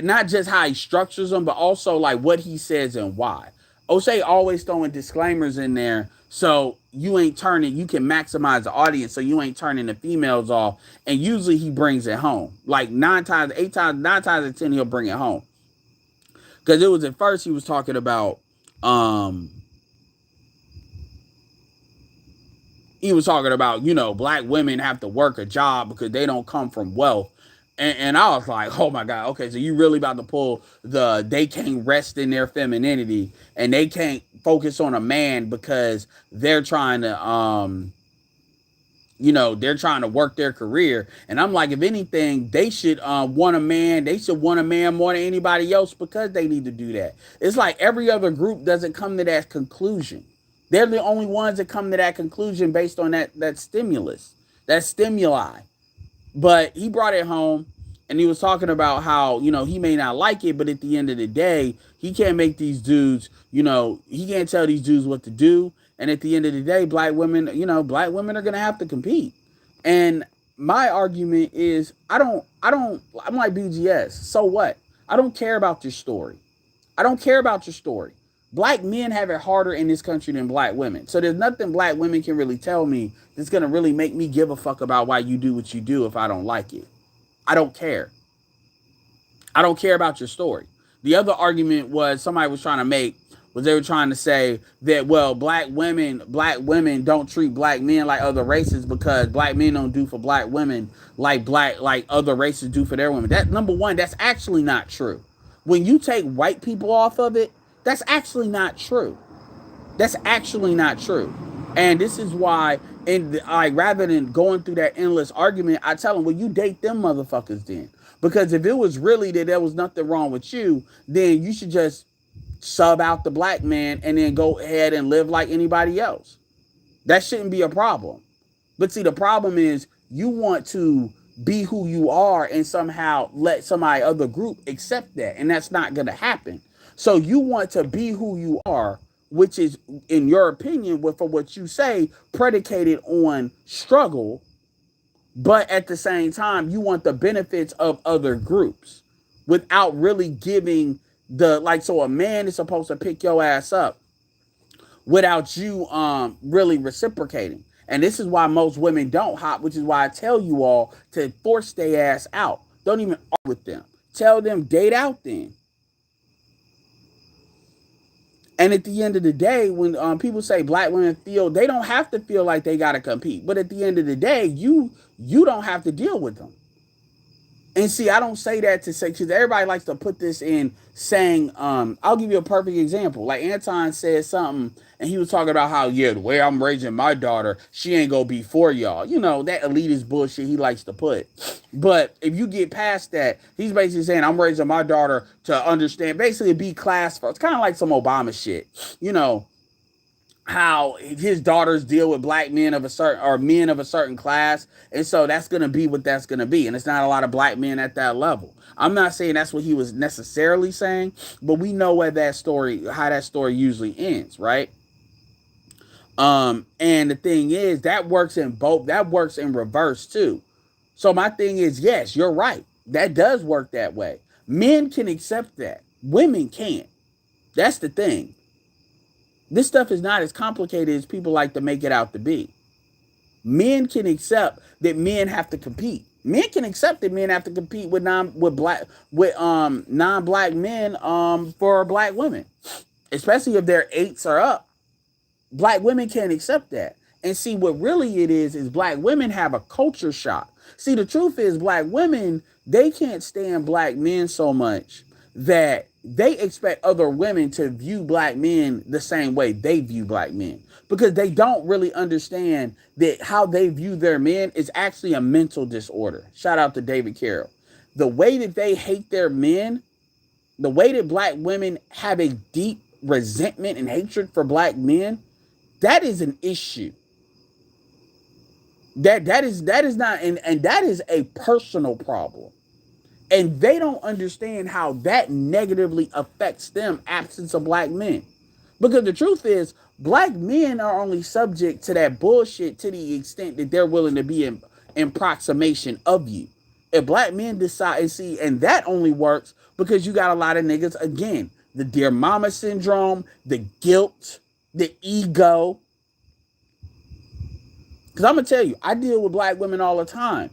not just how he structures them, but also like what he says and why. O'Shea always throwing disclaimers in there, so you can maximize the audience, so you ain't turning the females off. And usually he brings it home. Like 9 times out of 10, he'll bring it home. Because it was at first he was talking about, you know, black women have to work a job because they don't come from wealth. And I was like, oh my God, okay, so you really about to pull they can't rest in their femininity and they can't focus on a man because they're trying to, you know, they're trying to work their career. And I'm like, if anything, they should want a man. They should want a man more than anybody else because they need to do that. It's like every other group doesn't come to that conclusion. They're the only ones that come to that conclusion based on that stimulus, that stimuli. But he brought it home, and he was talking about how, you know, he may not like it, but at the end of the day, he can't make these dudes, you know, he can't tell these dudes what to do. And at the end of the day, black women are going to have to compete. And my argument is, I'm like BGS. So what? I don't care about your story. I don't care about your story. Black men have it harder in this country than black women. So there's nothing black women can really tell me that's going to really make me give a fuck about why you do what you do if I don't like it. I don't care. I don't care about your story. The other argument was somebody was trying to make was they were trying to say that, well, black women don't treat black men like other races because black men don't do for black women like other races do for their women. That, number one, that's actually not true. When you take white people off of it, that's actually not true. That's actually not true. And this is why, and like, rather than going through that endless argument, I tell them, well, you date them motherfuckers then. Because if it was really that there was nothing wrong with you, then you should just sub out the black man and then go ahead and live like anybody else. That shouldn't be a problem. But see, the problem is you want to be who you are and somehow let somebody other group accept that. And that's not going to happen. So you want to be who you are, which is, in your opinion, for what you say, predicated on struggle. But at the same time, you want the benefits of other groups without really giving like, so a man is supposed to pick your ass up without you really reciprocating. And this is why most women don't hop, which is why I tell you all to force their ass out. Don't even argue with them. Tell them date out then. And at the end of the day, when people say black women feel, they don't have to feel like they gotta compete. But at the end of the day, you don't have to deal with them. And see, I don't say that to say, because everybody likes to put this in saying, I'll give you a perfect example. Like Anton said something, and he was talking about how, yeah, the way I'm raising my daughter, she ain't gonna be for y'all. You know, that elitist bullshit he likes to put. But if you get past that, he's basically saying, I'm raising my daughter to understand, basically be class first. It's kind of like some Obama shit. You know, how his daughters deal with black men of a certain, or men of a certain class, and so that's going to be what that's going to be, and it's not a lot of black men at that level. I'm not saying that's what he was necessarily saying, but we know where that story, how that story usually ends, right? And the thing is, that works in reverse too. So my thing is, yes, you're right, that does work that way. Men can accept that, women can't. That's the thing. This stuff is not as complicated as people like to make it out to be. Men can accept that men have to compete. Men can accept that men have to compete with non-black men for black women, especially if their eights are up. Black women can't accept that. And see, what really it is black women have a culture shock. See, the truth is, black women, they can't stand black men so much that they expect other women to view black men the same way they view black men, because they don't really understand that how they view their men is actually a mental disorder. Shout out to David Carroll. The way that they hate their men, the way that black women have a deep resentment and hatred for black men, that is an issue. That is not, and that is a personal problem. And they don't understand how that negatively affects them, absence of black men. Because the truth is, black men are only subject to that bullshit to the extent that they're willing to be in proximation of you. If black men decide, and see, and that only works because you got a lot of niggas, again, the dear mama syndrome, the guilt, the ego. Because I'm going to tell you, I deal with black women all the time.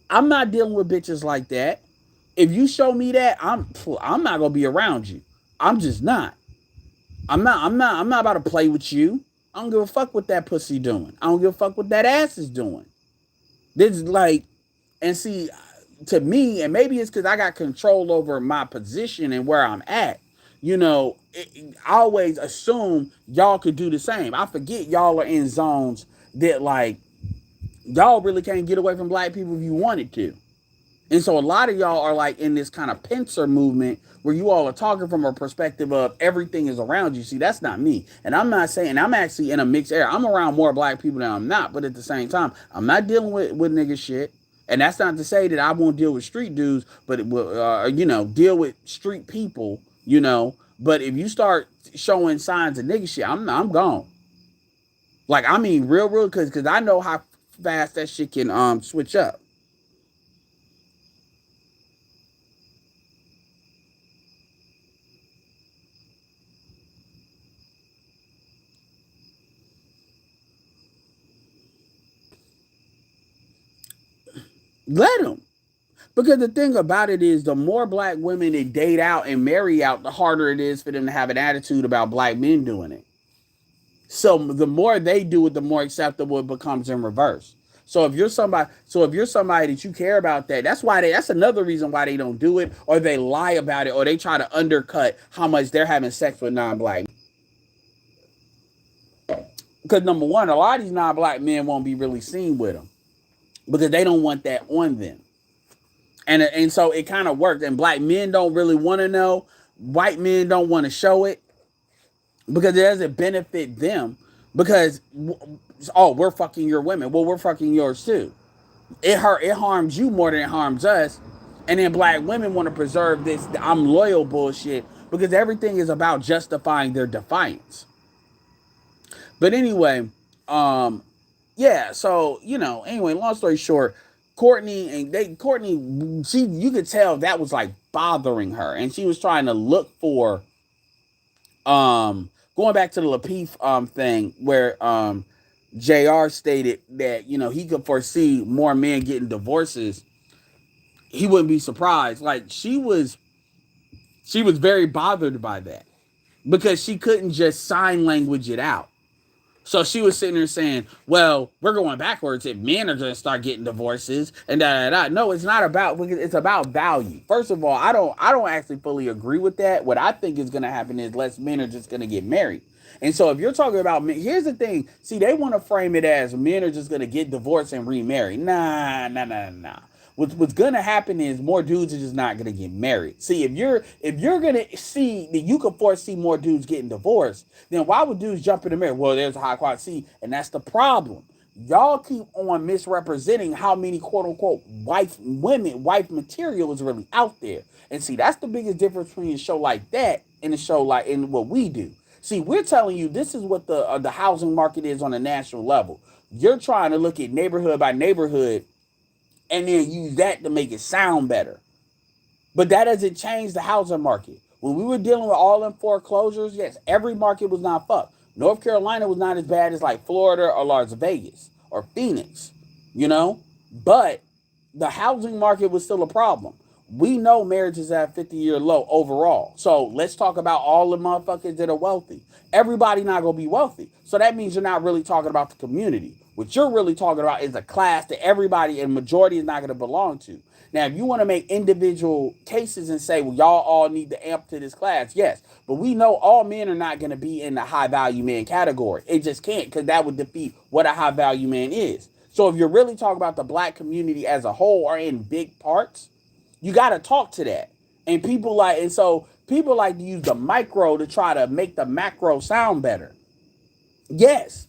I'm not dealing with bitches like that. If you show me that, I'm not gonna be around you. I'm just not. I'm not about to play with you. I don't give a fuck what that pussy doing. I don't give a fuck what that ass is doing. This is like, and see, to me, and maybe it's because I got control over my position and where I'm at. You know, I always assume y'all could do the same. I forget y'all are in zones that, like, y'all really can't get away from black people if you wanted to. And so a lot of y'all are like in this kind of pincer movement where you all are talking from a perspective of everything is around you. See, that's not me. And I'm not saying, I'm actually in a mixed area. I'm around more black people than I'm not. But at the same time, I'm not dealing with nigga shit. And that's not to say that I won't deal with street dudes, but it will, deal with street people, But if you start showing signs of nigga shit, I'm gone. Like, I mean, real, because I know how fast that shit can switch up. Let them. Because the thing about it is, the more black women that date out and marry out, the harder it is for them to have an attitude about black men doing it. So the more they do it, the more acceptable it becomes in reverse. So if you're somebody that you care about that, that's another reason why they don't do it, or they lie about it, or they try to undercut how much they're having sex with non-black. Because number one, a lot of these non-black men won't be really seen with them because they don't want that on them. And so it kind of works. And black men don't really want to know. White men don't want to show it because it doesn't benefit them. Because oh, we're fucking your women. Well, we're fucking yours too. It harms you more than it harms us. And then black women want to preserve this I'm loyal bullshit because everything is about justifying their defiance. But anyway, um, yeah, so anyway, long story short, Courtney, she you could tell that was like bothering her, and she was trying to look for going back to the Lapeef thing where JR stated that he could foresee more men getting divorces. He wouldn't be surprised. Like she was very bothered by that because she couldn't just sign language it out. So she was sitting there saying, well, we're going backwards if men are going to start getting divorces and da da da. No, it's not about, it's about value. First of all, I don't actually fully agree with that. What I think is going to happen is less men are just going to get married. And so if you're talking about men, here's the thing. See, they want to frame it as men are just going to get divorced and remarry. Nah, nah, nah, nah. What's gonna happen is more dudes are just not gonna get married. See, if you're gonna see that you can foresee more dudes getting divorced, then why would dudes jump in the marriage? Well, there's a high quality. See, and that's the problem. Y'all keep on misrepresenting how many quote unquote wife material is really out there. And see, that's the biggest difference between a show like that and a show like in what we do. See, we're telling you this is what the housing market is on a national level. You're trying to look at neighborhood by neighborhood and then use that to make it sound better. But that doesn't change the housing market. When we were dealing with all them foreclosures, yes, every market was not fucked. North Carolina was not as bad as like Florida or Las Vegas or Phoenix, But the housing market was still a problem. We know marriage is at a 50-year low overall. So let's talk about all the motherfuckers that are wealthy. Everybody not going to be wealthy. So that means you're not really talking about the community. What you're really talking about is a class that everybody and majority is not going to belong to. Now, if you want to make individual cases and say, well, y'all all need to amp to this class, yes. But we know all men are not going to be in the high value man category. It just can't, because that would defeat what a high value man is. So if you're really talking about the black community as a whole or in big parts, you got to talk to that. And people like to use the micro to try to make the macro sound better. Yes,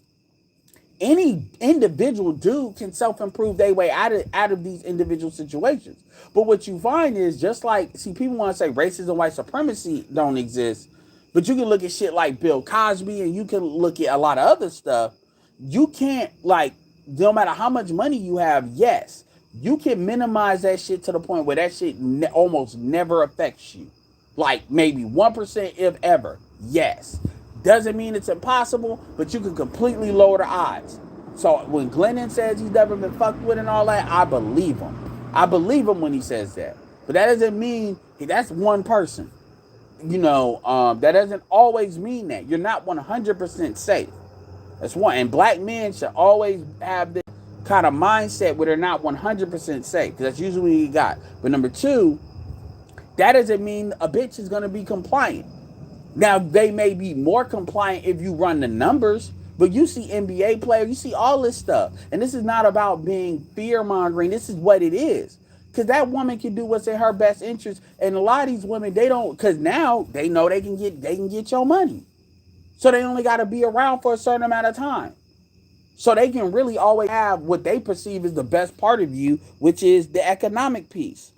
any individual dude can self-improve their way out of these individual situations. But what you find is just like, see, people want to say racism, white supremacy don't exist, but you can look at shit like Bill Cosby and you can look at a lot of other stuff. You can't, like, no matter how much money you have, yes, you can minimize that shit to the point where that shit almost never affects you. Like maybe 1% if ever. Yes. Doesn't mean it's impossible, but you can completely lower the odds. So when Glennon says he's never been fucked with and all that, I believe him. I believe him when he says that. But that doesn't mean that's one person. That doesn't always mean that. You're not 100% safe. That's one. And black men should always have this kind of mindset where they're not 100% safe. Because that's usually what you got. But number two, that doesn't mean a bitch is going to be compliant. Now, they may be more compliant if you run the numbers, but you see NBA players, you see all this stuff. And this is not about being fear-mongering. This is what it is. Because that woman can do what's in her best interest. And a lot of these women, they don't, because now they know they can get your money. So they only got to be around for a certain amount of time. So they can really always have what they perceive as the best part of you, which is the economic piece.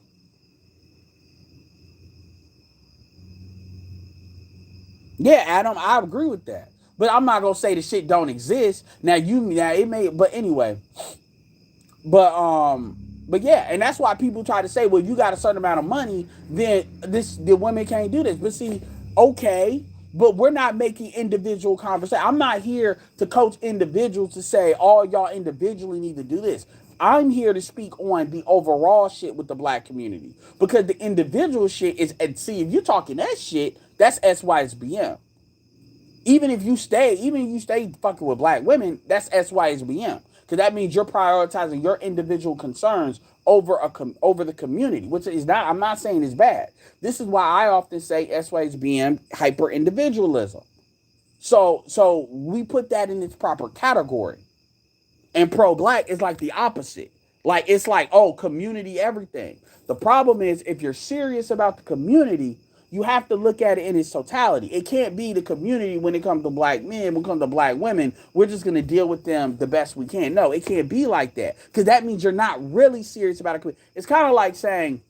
Yeah, Adam, I agree with that. But I'm not gonna say the shit don't exist. Now it may, but anyway. But yeah, and that's why people try to say, well, you got a certain amount of money, then the women can't do this. But see, okay, but we're not making individual conversation. I'm not here to coach individuals to say all y'all individually need to do this. I'm here to speak on the overall shit with the black community because the individual shit is, and see, if you're talking that shit, that's SYSBM. Even if you stay fucking with black women, that's SYSBM. Because that means you're prioritizing your individual concerns over the community, which is not. I'm not saying it's bad. This is why I often say SYSBM hyper individualism. So we put that in its proper category. And pro black is like the opposite. Like it's like, oh, community everything. The problem is if you're serious about the community, you have to look at it in its totality. It can't be the community when it comes to black men, when it comes to black women, we're just gonna deal with them the best we can. No, it can't be like that. Because that means you're not really serious about it. It's kind of like saying,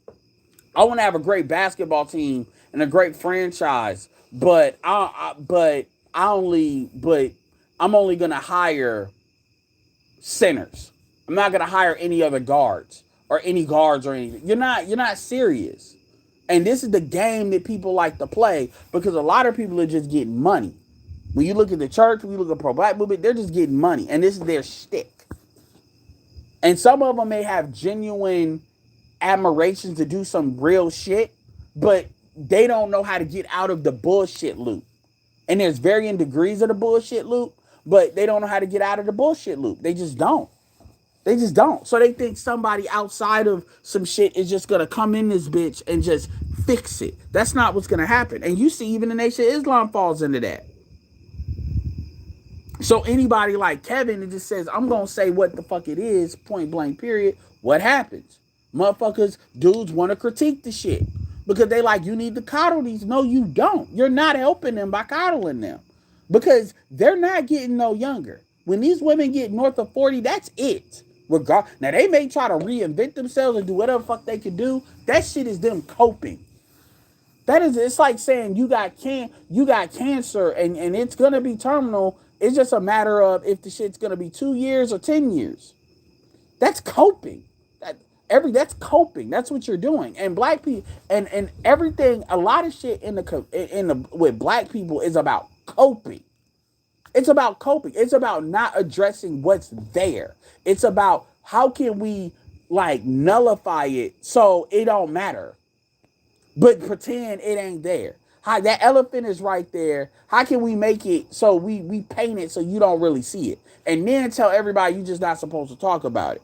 I want to have a great basketball team and a great franchise, but I'm only gonna hire centers. I'm not gonna hire any other guards or any guards or anything. You're not serious. And this is the game that people like to play because a lot of people are just getting money. When you look at the church, when you look at pro black movement, they're just getting money, and this is their shtick. And some of them may have genuine admiration to do some real shit, but they don't know how to get out of the bullshit loop. And there's varying degrees of the bullshit loop, but they don't know how to get out of the bullshit loop. They just don't. They just don't. So they think somebody outside of some shit is just gonna come in this bitch and just fix it. That's not what's gonna happen. And you see, even the Nation of Islam falls into that. So anybody like Kevin that just says, I'm gonna say what the fuck it is, point blank, period, what happens? Motherfuckers, dudes wanna critique the shit. Because they like, you need to coddle these. No, you don't. You're not helping them by coddling them. Because they're not getting no younger. When these women get north of 40, that's it. Now they may try to reinvent themselves and do whatever the fuck they can do. That shit is them coping. It's like saying you got cancer and it's gonna be terminal. It's just a matter of if the shit's gonna be 2 years or 10 years. That's coping. That's coping. That's what you're doing. And black people and everything, a lot of shit with black people is about coping. It's about coping. It's about not addressing what's there. It's about how can we like nullify it so it don't matter, but pretend it ain't there. How that elephant is right there. How can we make it so we paint it so you don't really see it, and then tell everybody you just not supposed to talk about it?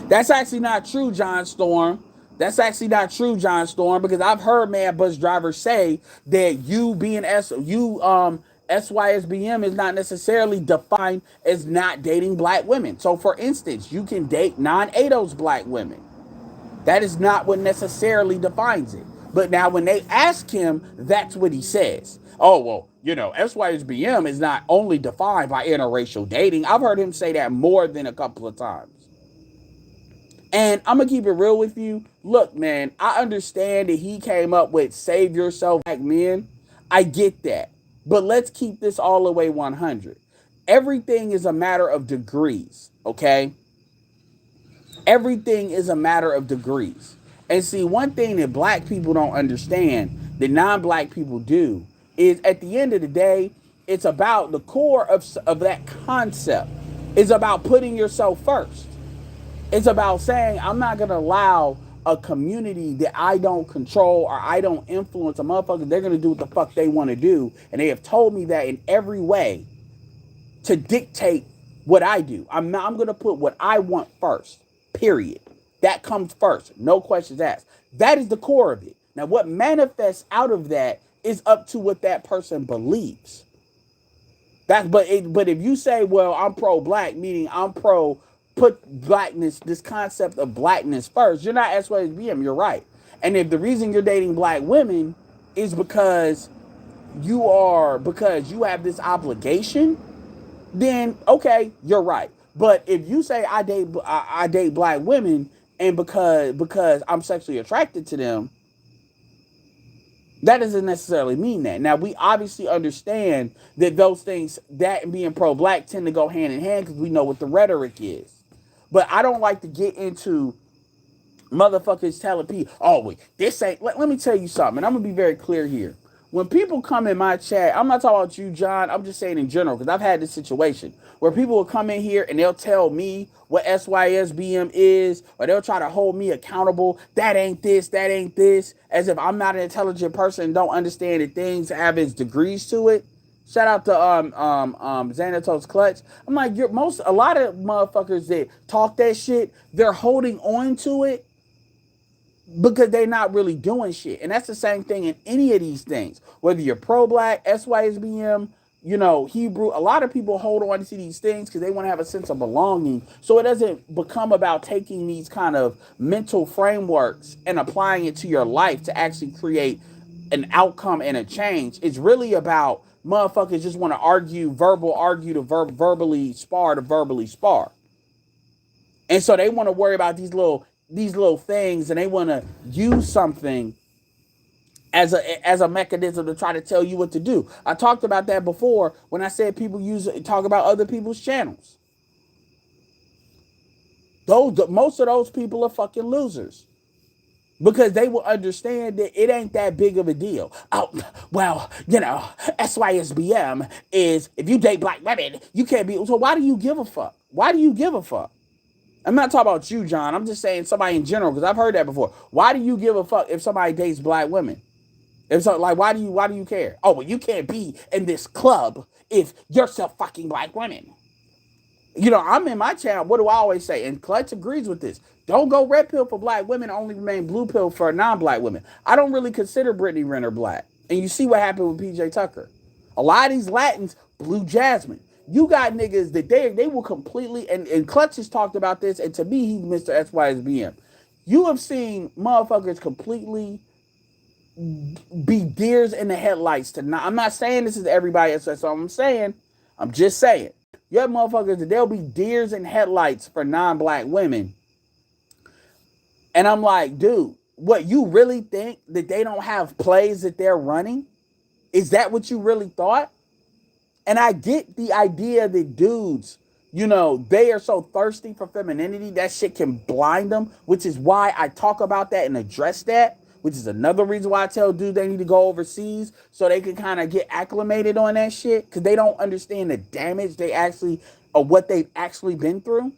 That's actually not true, John Storm. That's actually not true, John Storm, because I've heard mad bus drivers say that you being SYSBM is not necessarily defined as not dating black women. So for instance, you can date non-ADOS black women. That is not what necessarily defines it. But now when they ask him, that's what he says. Oh, well, SYSBM is not only defined by interracial dating. I've heard him say that more than a couple of times. And I'm going to keep it real with you. Look, man, I understand that he came up with save yourself black men. I get that. But let's keep this all the way 100. Everything is a matter of degrees, okay? Everything is a matter of degrees. And see, one thing that black people don't understand, that non-black people do, is at the end of the day, it's about the core of that concept. It's about putting yourself first. It's about saying, I'm not going to allow a community that I don't control or I don't influence a motherfucker. They're going to do what the fuck they want to do. And they have told me that in every way to dictate what I do. I'm going to put what I want first, period. That comes first. No questions asked. That is the core of it. Now, what manifests out of that is up to what that person believes. But if you say, well, I'm pro-black, meaning I'm pro put blackness, this concept of blackness first, you're not SYSBM, you're right. And if the reason you're dating black women is because you have this obligation, then okay, you're right. But if you say I date black women and because I'm sexually attracted to them, that doesn't necessarily mean that. Now, we obviously understand that those things, that and being pro-black, tend to go hand in hand because we know what the rhetoric is. But I don't like to get into motherfuckers telling people, oh, wait, this ain't, let me tell you something, and I'm going to be very clear here. when people come in my chat, I'm not talking about you, John. I'm just saying in general because I've had this situation where people will come in here and they'll tell me what SYSBM is, or they'll try to hold me accountable. That ain't this, that ain't this, as if I'm not an intelligent person and don't understand that things have its degrees to it. Shout out to Xanatos Clutch. I'm like, a lot of motherfuckers that talk that shit, they're holding on to it because they're not really doing shit. And that's the same thing in any of these things. Whether you're pro-black, SYSBM, Hebrew, a lot of people hold on to these things because they want to have a sense of belonging. So it doesn't become about taking these kind of mental frameworks and applying it to your life to actually create an outcome and a change. It's really about motherfuckers just want to argue to verbally spar. And so they want to worry about these little things, and they want to use something as a mechanism to try to tell you what to do. I talked about that before when I said people talk about other people's channels. Most of those people are fucking losers because they will understand that it ain't that big of a deal. Oh, well, SYSBM is if you date black women, you can't be. So why do you give a fuck? Why do you give a fuck? I'm not talking about you, John. I'm just saying somebody in general because I've heard that before. Why do you give a fuck if somebody dates black women? If so, like, why do you care? Oh, well, you can't be in this club if you're so fucking black women. I'm in my channel. What do I always say? And Clutch agrees with this. Don't go red pill for black women. Only remain blue pill for non-black women. I don't really consider Brittany Renner black. And you see what happened with PJ Tucker. A lot of these Latins, blue Jasmine. You got niggas that they will completely, and Clutch has talked about this, and to me, he's Mr. SYSBM. You have seen motherfuckers completely be deers in the headlights to not. I'm not saying this is everybody else. That's what I'm saying. I'm just saying. You have motherfuckers that they'll be deers in headlights for non-black women. And I'm like, dude, what, you really think that they don't have plays that they're running? Is that what you really thought? And I get the idea that dudes, they are so thirsty for femininity, that shit can blind them, which is why I talk about that and address that, which is another reason why I tell dudes they need to go overseas so they can kind of get acclimated on that shit because they don't understand the damage or what they've actually been through.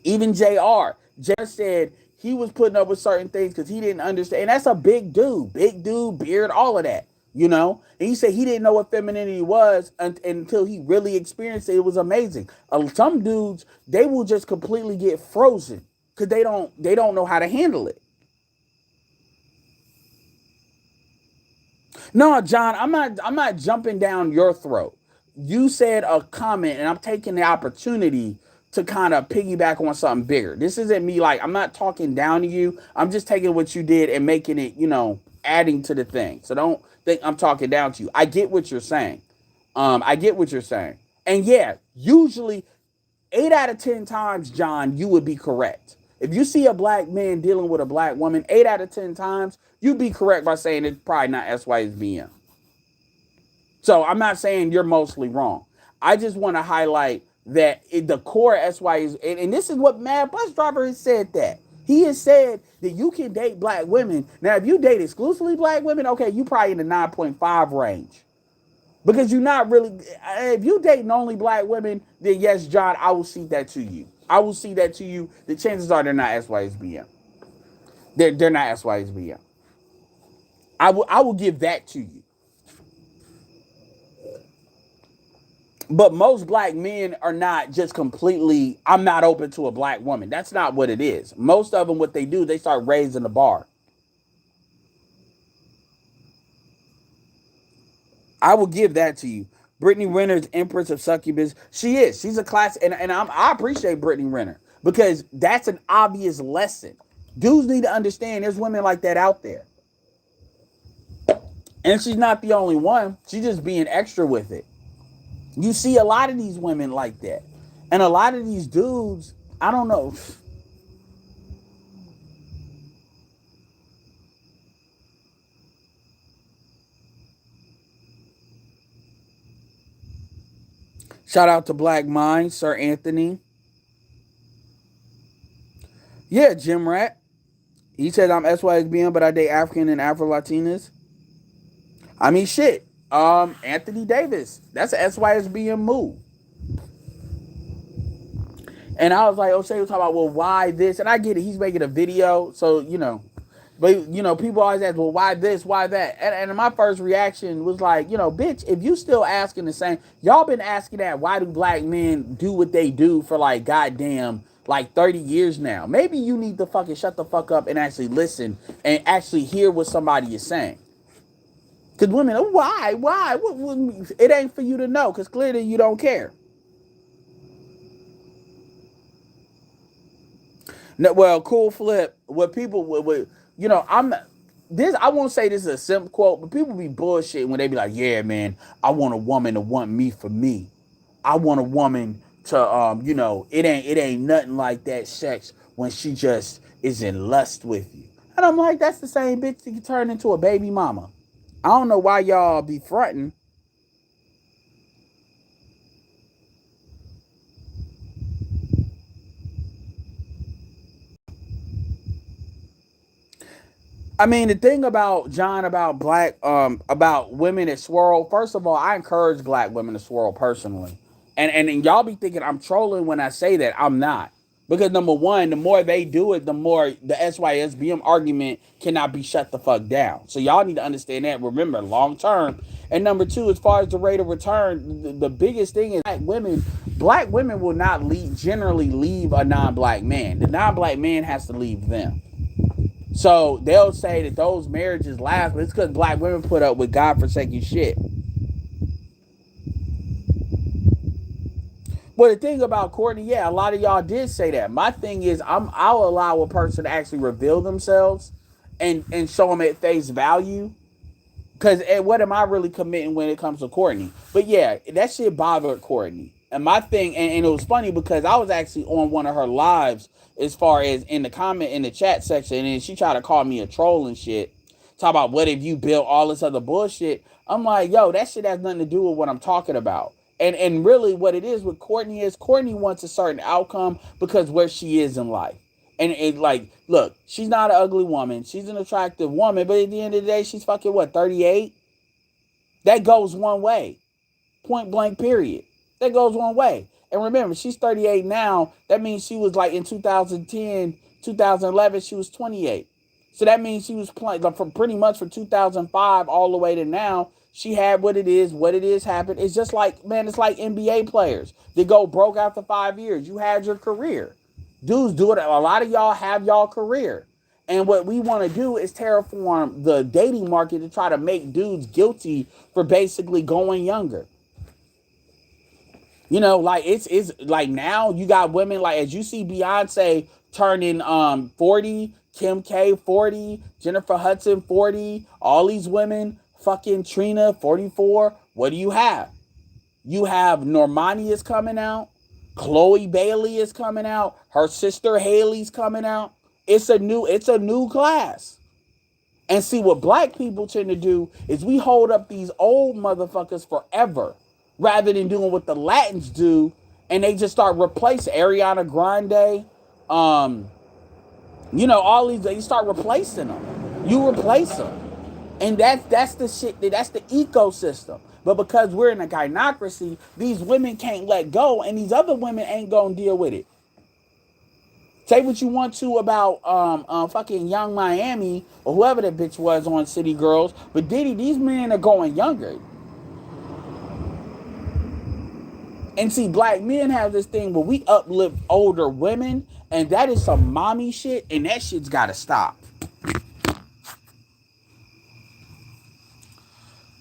Even JR said he was putting up with certain things because he didn't understand. And that's a big dude, beard, all of that. And he said he didn't know what femininity was until he really experienced it. It was amazing. Some dudes, they will just completely get frozen because they don't know how to handle it. No, John, I'm not jumping down your throat. You said a comment, and I'm taking the opportunity to kind of piggyback on something bigger. This isn't me like I'm not talking down to you. I'm just taking what you did and making it, adding to the thing. So don't think I'm talking down to you. I get what you're saying. I get what you're saying. And yeah, usually 8 out of 10 times, John, you would be correct. If you see a black man dealing with a black woman, 8 out of 10 times, you'd be correct by saying it's probably not SYSBM. So I'm not saying you're mostly wrong. I just want to highlight that the core SYS, and this is what Mad Bus Driver has said that. He has said that you can date black women. Now, if you date exclusively black women, okay, you probably in the 9.5 range. Because you're not really, if you dating only black women, then yes, John, I will see that to you. I will see that to you. The chances are they're not SYSBM. They're not SYSBM. I will give that to you. But most black men are not just completely, I'm not open to a black woman. That's not what it is. Most of them, what they do, they start raising the bar. I will give that to you. Brittany Renner's Empress of Succubus. She is. She's a class, and I appreciate Brittany Renner because that's an obvious lesson. Dudes need to understand there's women like that out there. And she's not the only one. She's just being extra with it. You see a lot of these women like that. And a lot of these dudes, I don't know. Shout out to Black Mind, Sir Anthony. Yeah, Jim Rat. He said I'm SYSBM, but I date African and Afro Latinas. I mean, shit. Anthony Davis. That's a SYSBM move. And I was like, O'Shea was talking about, well, why this? And I get it. He's making a video. So, but, people always ask, well, why this? Why that? And my first reaction was like, bitch, if you still asking the same, y'all been asking that, why do black men do what they do for like goddamn like 30 years now? Maybe you need to fucking shut the fuck up and actually listen and actually hear what somebody is saying. Because women, why? It ain't for you to know because clearly you don't care. No, well, cool flip. What people would I'm this. I won't say this is a simple quote, but people be bullshitting when they be like, "Yeah, man, I want a woman to want me for me. I want a woman to, it ain't nothing like that sex when she just is in lust with you." And I'm like, that's the same bitch that you turn into a baby mama. I don't know why y'all be fronting. I mean, the thing about John, about about women that swirl. First of all, I encourage black women to swirl personally, and y'all be thinking I'm trolling when I say that. I'm not, because number one, the more they do it, the more the SYSBM argument cannot be shut the fuck down. So y'all need to understand that. Remember, long term. And number two, as far as the rate of return, the biggest thing is Black women will not generally leave a non-black man. The non-black man has to leave them. So they'll say that those marriages last, but it's because black women put up with godforsaken shit. Well, the thing about Courtney, yeah, a lot of y'all did say that. My thing is, I'll allow a person to actually reveal themselves and show them at face value. Because what am I really committing when it comes to Courtney? But yeah, that shit bothered Courtney. And my thing, and it was funny because I was actually on one of her lives as far as in the comment in the chat section, and she tried to call me a troll and shit. Talk about what if you built all this other bullshit. I'm like, yo, that shit has nothing to do with what I'm talking about. And really what it is with Courtney is Courtney wants a certain outcome because where she is in life. And it like, look, she's not an ugly woman. She's an attractive woman, but at the end of the day, she's fucking what, 38? That goes one way. Point blank, period. That goes one way. And remember, she's 38 now. That means she was like in 2010, 2011, she was 28. So that means she was playing from pretty much from 2005 all the way to now. She had what it is. What it is happened. It's just like, man, it's like NBA players. They go broke after 5 years. You had your career. Dudes do it. A lot of y'all have y'all career. And what we want to do is terraform the dating market to try to make dudes guilty for basically going younger. Like it's like now you got women like as you see Beyonce turning 40, Kim K 40, Jennifer Hudson 40, all these women, fucking Trina 44. What do you have? You have Normani is coming out, Chloe Bailey is coming out, her sister Haley's coming out. It's a new class. And see what black people tend to do is we hold up these old motherfuckers forever rather than doing what the Latins do, and they just start replacing Ariana Grande, all these. You start replacing them. You replace them, and that's the shit. That's the ecosystem. But because we're in a gynocracy, these women can't let go, and these other women ain't gonna deal with it. Say what you want to about fucking Young Miami or whoever that bitch was on City Girls, but Diddy, these men are going younger. And see, black men have this thing where we uplift older women, and that is some mommy shit, and that shit's gotta stop.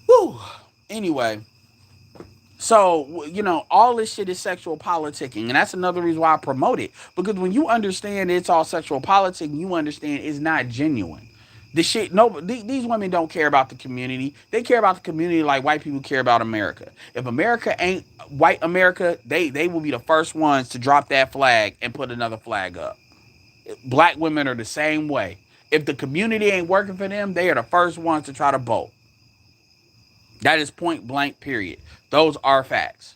Whew. Anyway, so, all this shit is sexual politicking. And that's another reason why I promote it. Because when you understand it's all sexual politicking, you understand it's not genuine. The shit, no, these women don't care about the community. They care about the community like white people care about America. If America ain't white America, they will be the first ones to drop that flag and put another flag up. Black women are the same way. If the community ain't working for them, they are the first ones to try to bolt. That is point blank, period. Those are facts.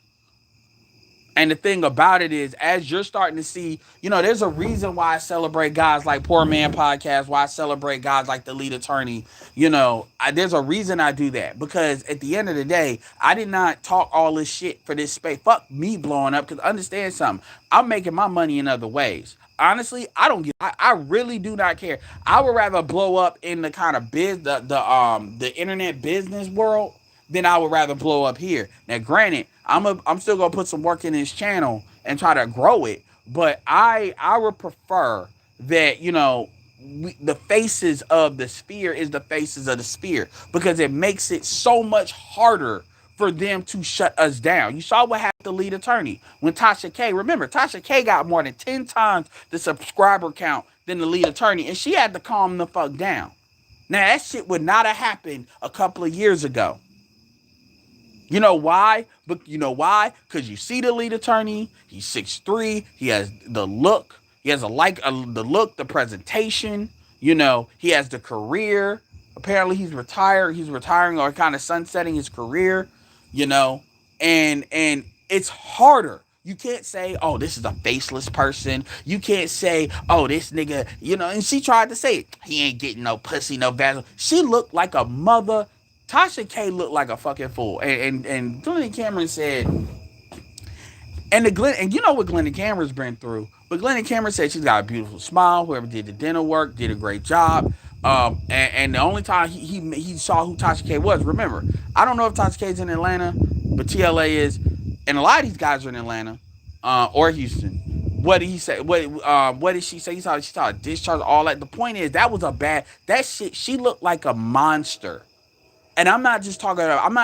And the thing about it is, as you're starting to see, there's a reason why I celebrate guys like Poor Man Podcast, why I celebrate guys like the Lead Attorney. There's a reason I do that, because at the end of the day, I did not talk all this shit for this space. Fuck me blowing up, because understand something. I'm making my money in other ways. Honestly, I don't get. I really do not care. I would rather blow up in the kind of the internet business world than I would rather blow up here. Now, granted, I'm still gonna put some work in this channel and try to grow it, but I would prefer that the faces of the sphere is the faces of the sphere, because it makes it so much harder for them to shut us down. You saw what happened to the Lead Attorney when Tasha K. Remember, Tasha K got more than 10 times the subscriber count than the Lead Attorney, and she had to calm the fuck down. Now that shit would not have happened a couple of years ago. You know why? But you know why? Because you see the Lead Attorney. He's 6'3". He has the look. He has the look, the presentation. He has the career. Apparently, he's retired. He's retiring or kind of sunsetting his career. You know, and it's harder. You can't say, oh, this is a faceless person. You can't say, oh, this nigga, and she tried to say it. He ain't getting no pussy, no vaginal. She looked like a mother. Tasha K looked like a fucking fool. And Glenn Cameron said, and you know what Glenn Cameron's been through. But Glenn Cameron said she's got a beautiful smile. Whoever did the dinner work did a great job. And the only time he saw who Tasha K was, remember, I don't know if Tasha K's in Atlanta, but TLA is, and a lot of these guys are in Atlanta or Houston. What did he say? What did she say? She saw a discharge, all that. The point is, that shit, she looked like a monster. And I'm not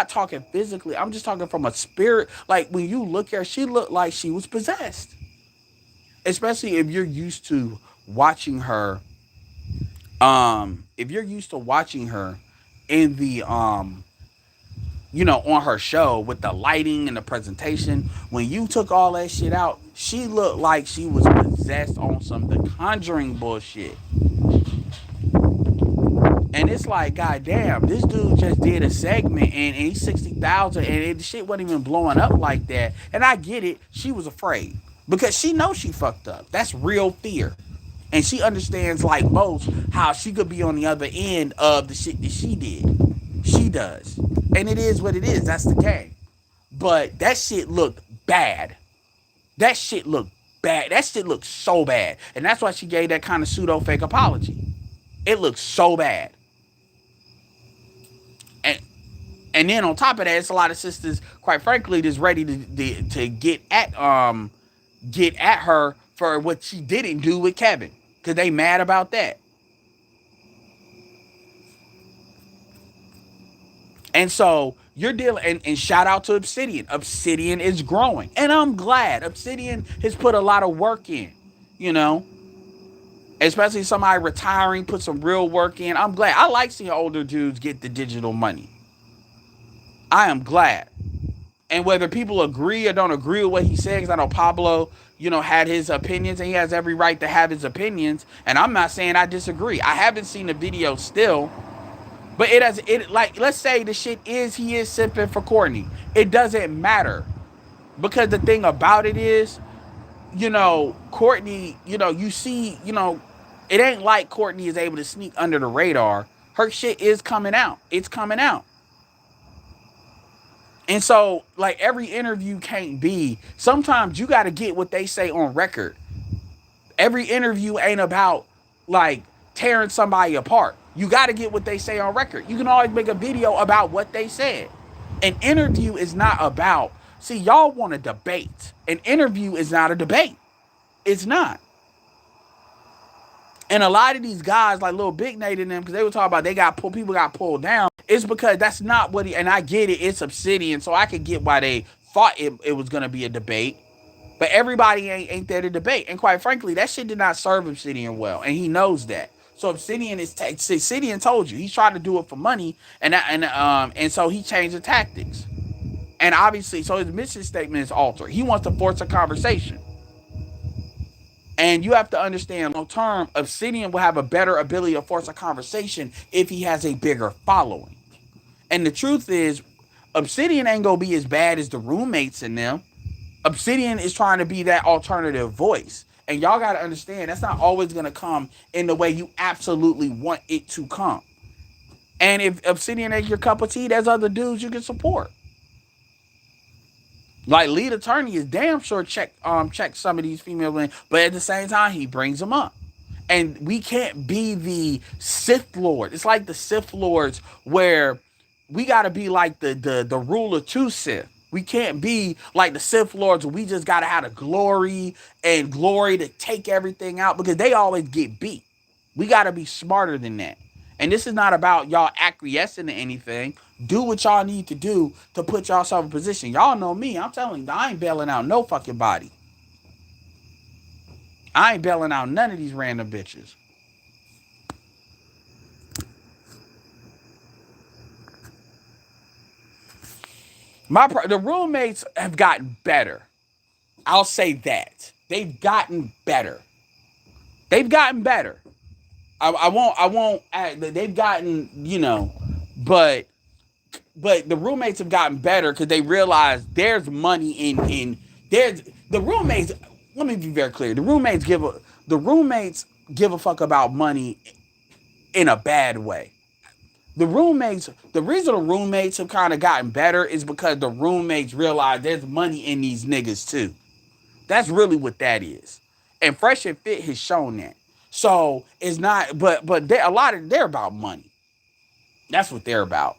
talking physically. I'm just talking from a spirit. Like, when you look at her, she looked like she was possessed. Especially if you're used to watching her. If you're used to watching her in the, on her show with the lighting and the presentation, when you took all that shit out, she looked like she was possessed on some The Conjuring bullshit. And it's like, goddamn, this dude just did a segment and he's 60,000 and the shit wasn't even blowing up like that. And I get it. She was afraid because she knows she fucked up. That's real fear. And she understands, like most, how she could be on the other end of the shit that she did. She does. And it is what it is. That's the game. But that shit looked bad. That shit looked bad. That shit looked so bad. And that's why she gave that kind of pseudo fake apology. It looked so bad. And then on top of that, it's a lot of sisters, quite frankly, just ready to get at her for what she didn't do with Kevin, because they mad about that. And so you're dealing, and shout out to Obsidian. Obsidian is growing, and I'm glad Obsidian has put a lot of work in. Especially somebody retiring, put some real work in. I'm glad. I like seeing older dudes get the digital money. I am glad. And whether people agree or don't agree with what he said, because I know Pablo, had his opinions, and he has every right to have his opinions. And I'm not saying I disagree. I haven't seen the video still, but let's say the shit he is simping for Courtney. It doesn't matter, because the thing about it is, Courtney, you see, it ain't like Courtney is able to sneak under the radar. Her shit is coming out. It's coming out. And so, like, every interview can't be. Sometimes you got to get what they say on record. Every interview ain't about, like, tearing somebody apart. You got to get what they say on record. You can always make a video about what they said. An interview is not about. See, y'all want a debate. An interview is not a debate. It's not. And a lot of these guys, like Lil Big Nate and them, because they were talking about people got pulled down. It's because that's not what and I get it, it's Obsidian, so I could get why they thought it was going to be a debate. But everybody ain't there to debate. And quite frankly, that shit did not serve Obsidian well, and he knows that. So Obsidian told you, he's trying to do it for money, and so he changed the tactics. And obviously, so his mission statement is altered. He wants to force a conversation. And you have to understand, long term, Obsidian will have a better ability to force a conversation if he has a bigger following. And the truth is, Obsidian ain't gonna be as bad as the roommates in them. Obsidian is trying to be that alternative voice. And y'all got to understand that's not always going to come in the way you absolutely want it to come. And if Obsidian ain't your cup of tea, there's other dudes you can support. Like Lead Attorney is damn sure check some of these female women, but at the same time he brings them up. And we can't be the Sith Lord. It's like the Sith Lords where we got to be like the ruler to Sith. We can't be like the Sith Lords where we just got to have the glory and glory to take everything out because they always get beat. We got to be smarter than that. And this is not about y'all acquiescing to anything. Do what y'all need to do to put yourself in position. Y'all know me. I'm telling you, I ain't bailing out no fucking body. I ain't bailing out none of these random bitches. The roommates have gotten better. I'll say that. They've gotten better. They've gotten better. I won't they've gotten, but the roommates have gotten better because they realize there's money in there's the roommates. Let me be very clear. The roommates give a fuck about money in a bad way. The reason the roommates have kind of gotten better is because the roommates realize there's money in these niggas too. That's really what that is. And Fresh and Fit has shown that. So it's not, but they're about money. That's what they're about.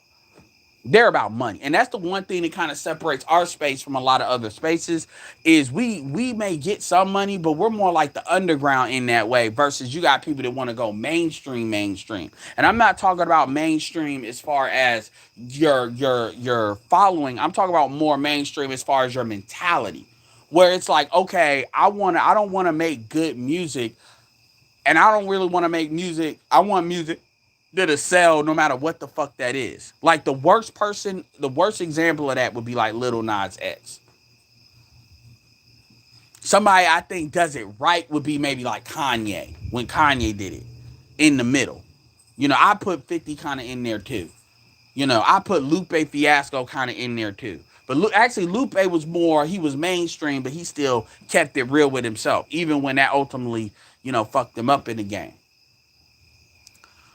They're about money. And that's the one thing that kind of separates our space from a lot of other spaces is we may get some money, but we're more like the underground in that way versus you got people that want to go mainstream. And I'm not talking about mainstream as far as your following. I'm talking about more mainstream as far as your mentality. Where it's like, okay, I don't want to make good music and I don't really want to make music. I want music that'll sell no matter what the fuck that is. Like the worst example of that would be like Lil Nas X. Somebody I think does it right would be maybe like Kanye, when Kanye did it in the middle. I put 50 kind of in there too. I put Lupe Fiasco kind of in there too. But actually, Lupe he was mainstream, but he still kept it real with himself, even when that ultimately, fucked him up in the game.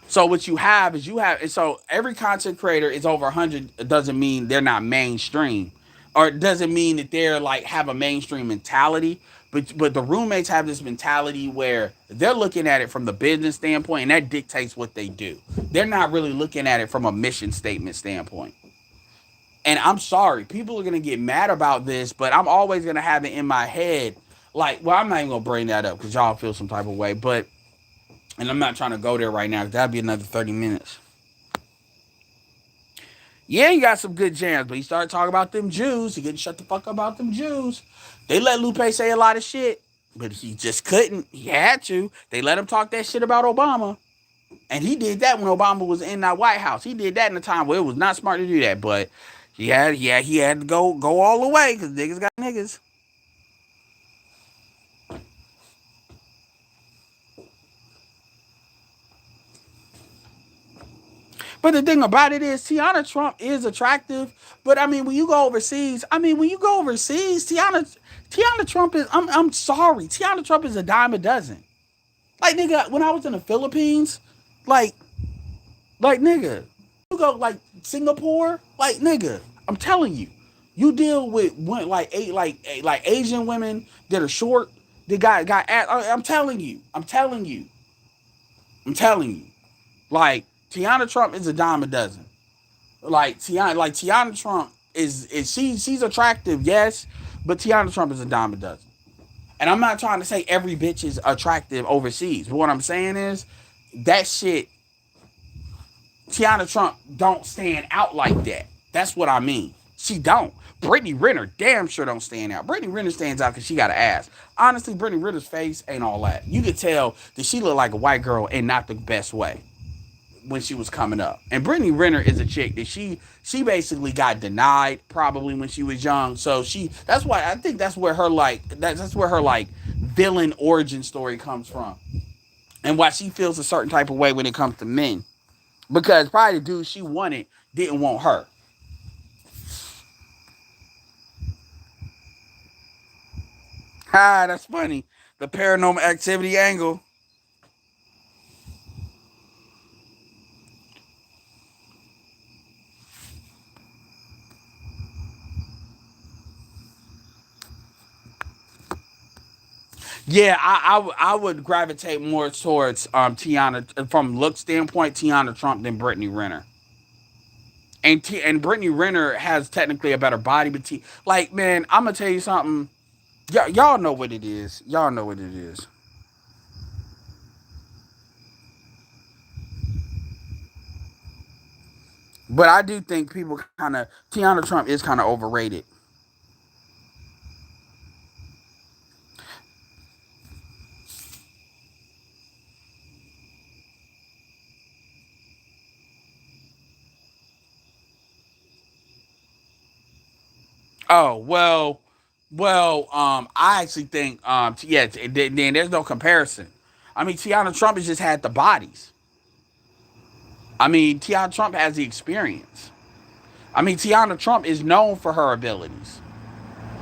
So what so every content creator is over 100. It doesn't mean they're not mainstream, or it doesn't mean that they're like have a mainstream mentality. But the roommates have this mentality where they're looking at it from the business standpoint, and that dictates what they do. They're not really looking at it from a mission statement standpoint. And I'm sorry, people are gonna get mad about this, but I'm always gonna have it in my head. Like, well, I'm not even gonna bring that up because y'all feel some type of way, but and I'm not trying to go there right now because that'd be another 30 minutes. Yeah, you got some good jams, but he started talking about them Jews. He couldn't shut the fuck up about them Jews. They let Lupe say a lot of shit, but he just couldn't. He had to. They let him talk that shit about Obama. And he did that when Obama was in that White House. He did that in a time where it was not smart to do that, but he had to go all the way because niggas got niggas. But the thing about it is, Tiana Trump is attractive. But I mean, when you go overseas, Tiana Trump is. I'm sorry, Tiana Trump is a dime a dozen. Like nigga, when I was in the Philippines, like nigga, you go like Singapore, like nigga, I'm telling you, you deal with like Asian women that are short. They got ass. I'm telling you, I'm telling you, like Tiana Trump is a dime a dozen. Tiana Trump is she's attractive, yes, but Tiana Trump is a dime a dozen. And I'm not trying to say every bitch is attractive overseas. But what I'm saying is that shit, Tiana Trump don't stand out like that. That's what I mean. She don't. Brittany Renner damn sure don't stand out. Brittany Renner stands out because she got an ass. Honestly, Brittany Renner's face ain't all that. You could tell that she looked like a white girl in not the best way when she was coming up. And Brittany Renner is a chick that she basically got denied probably when she was young. So that's why I think that's where her villain origin story comes from. And why she feels a certain type of way when it comes to men. Because probably the dude she wanted didn't want her. That's funny. The paranormal activity angle. Yeah, I would gravitate more towards Tiana from look standpoint, Tiana Trump than Brittany Renner. And Brittany Renner has technically a better body, but like man, I'm gonna tell you something. Y'all know what it is. Y'all know what it is. But I do think people kind of Tiana Trump is kind of overrated. Oh I actually think yeah, then there's no comparison. I mean, Tiana Trump has just had the bodies. I mean, Tiana Trump has the experience. I mean, Tiana Trump is known for her abilities.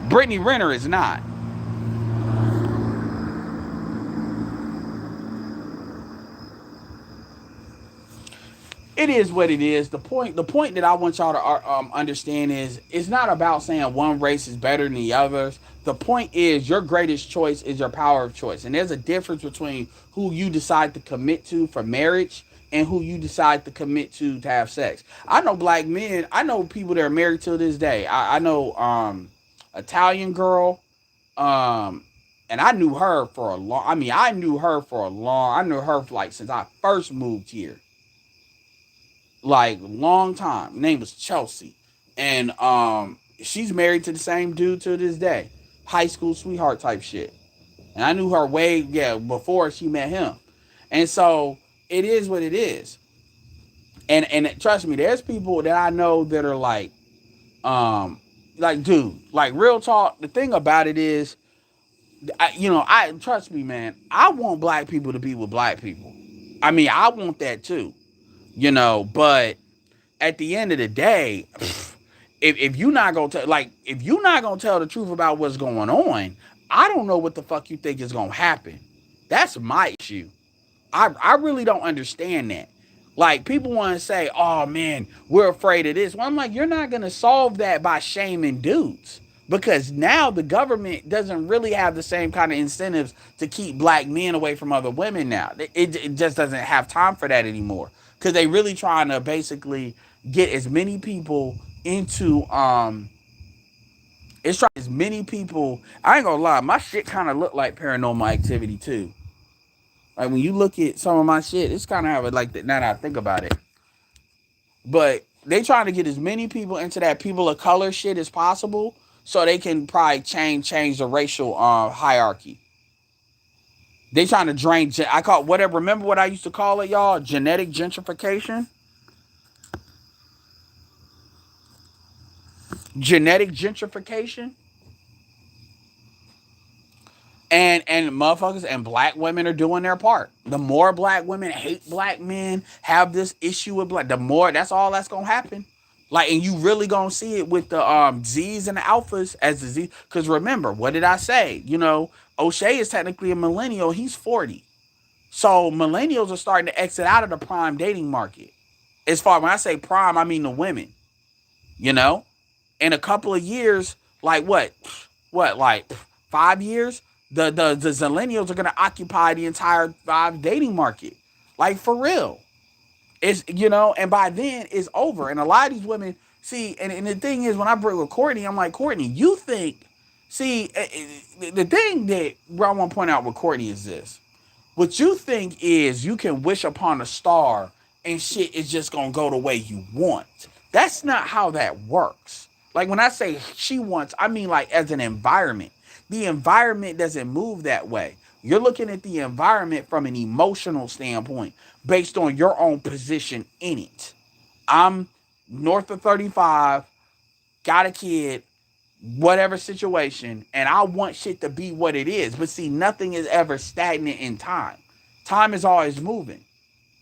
Brittany Renner is not. It is what it is. The point that I want y'all to understand is it's not about saying one race is better than the others. The point is your greatest choice is your power of choice, and there's a difference between who you decide to commit to for marriage and who you decide to commit to have sex. I know black men. I know people that are married to this day. I know Italian girl, um, and I knew her for a long. I mean, I knew her for a long. I knew her for like since I first moved here, like long time. Name was Chelsea, and she's married to the same dude to this day, high school sweetheart type shit. And I knew her way before she met him, and so it is what it is. And trust me, there's people that I know that are like dude, like real talk. The thing about it is, I trust me, man. I want black people to be with black people. I mean, I want that too, but at the end of the day, if you're not gonna tell if you're not gonna tell the truth about what's going on, I don't know what the fuck you think is gonna happen. That's my issue. I really don't understand that. Like people want to say, "Oh man, we're afraid of this." Well, I'm like, you're not gonna solve that by shaming dudes because now the government doesn't really have the same kind of incentives to keep black men away from other women. Now it just doesn't have time for that anymore because they really trying to basically get as many people into it's trying as many people. I ain't gonna lie, my shit kind of look like paranormal activity too. Like when you look at some of my shit, it's kind of have it like that. Now that I think about it, but they trying to get as many people into that people of color shit as possible, so they can probably change the racial hierarchy. They trying to drain. I call whatever. Remember what I used to call it, y'all? Genetic gentrification. Genetic gentrification. And motherfuckers and black women are doing their part. The more black women hate black men, have this issue with black, the more that's all that's gonna happen. Like, and you really gonna see it with the Z's and the alphas as the Z. Because remember, what did I say? O'Shea is technically a millennial. He's 40. So millennials are starting to exit out of the prime dating market. As far when I say prime, I mean the women. You know, in a couple of years, like like 5 years, the millennials are gonna occupy the entire dating market, like for real. And by then it's over. And a lot of these women see, and the thing is, when I bring with Courtney, I'm like, Courtney, you think, see, the thing that I want to point out with Courtney is this: what you think is you can wish upon a star and shit is just gonna go the way you want. That's not how that works. Like when I say she wants, I mean like as an environment. The environment doesn't move that way. You're looking at the environment from an emotional standpoint based on your own position in it. I'm north of 35, got a kid, whatever situation, and I want shit to be what it is. But see, nothing is ever stagnant in time. Time is always moving.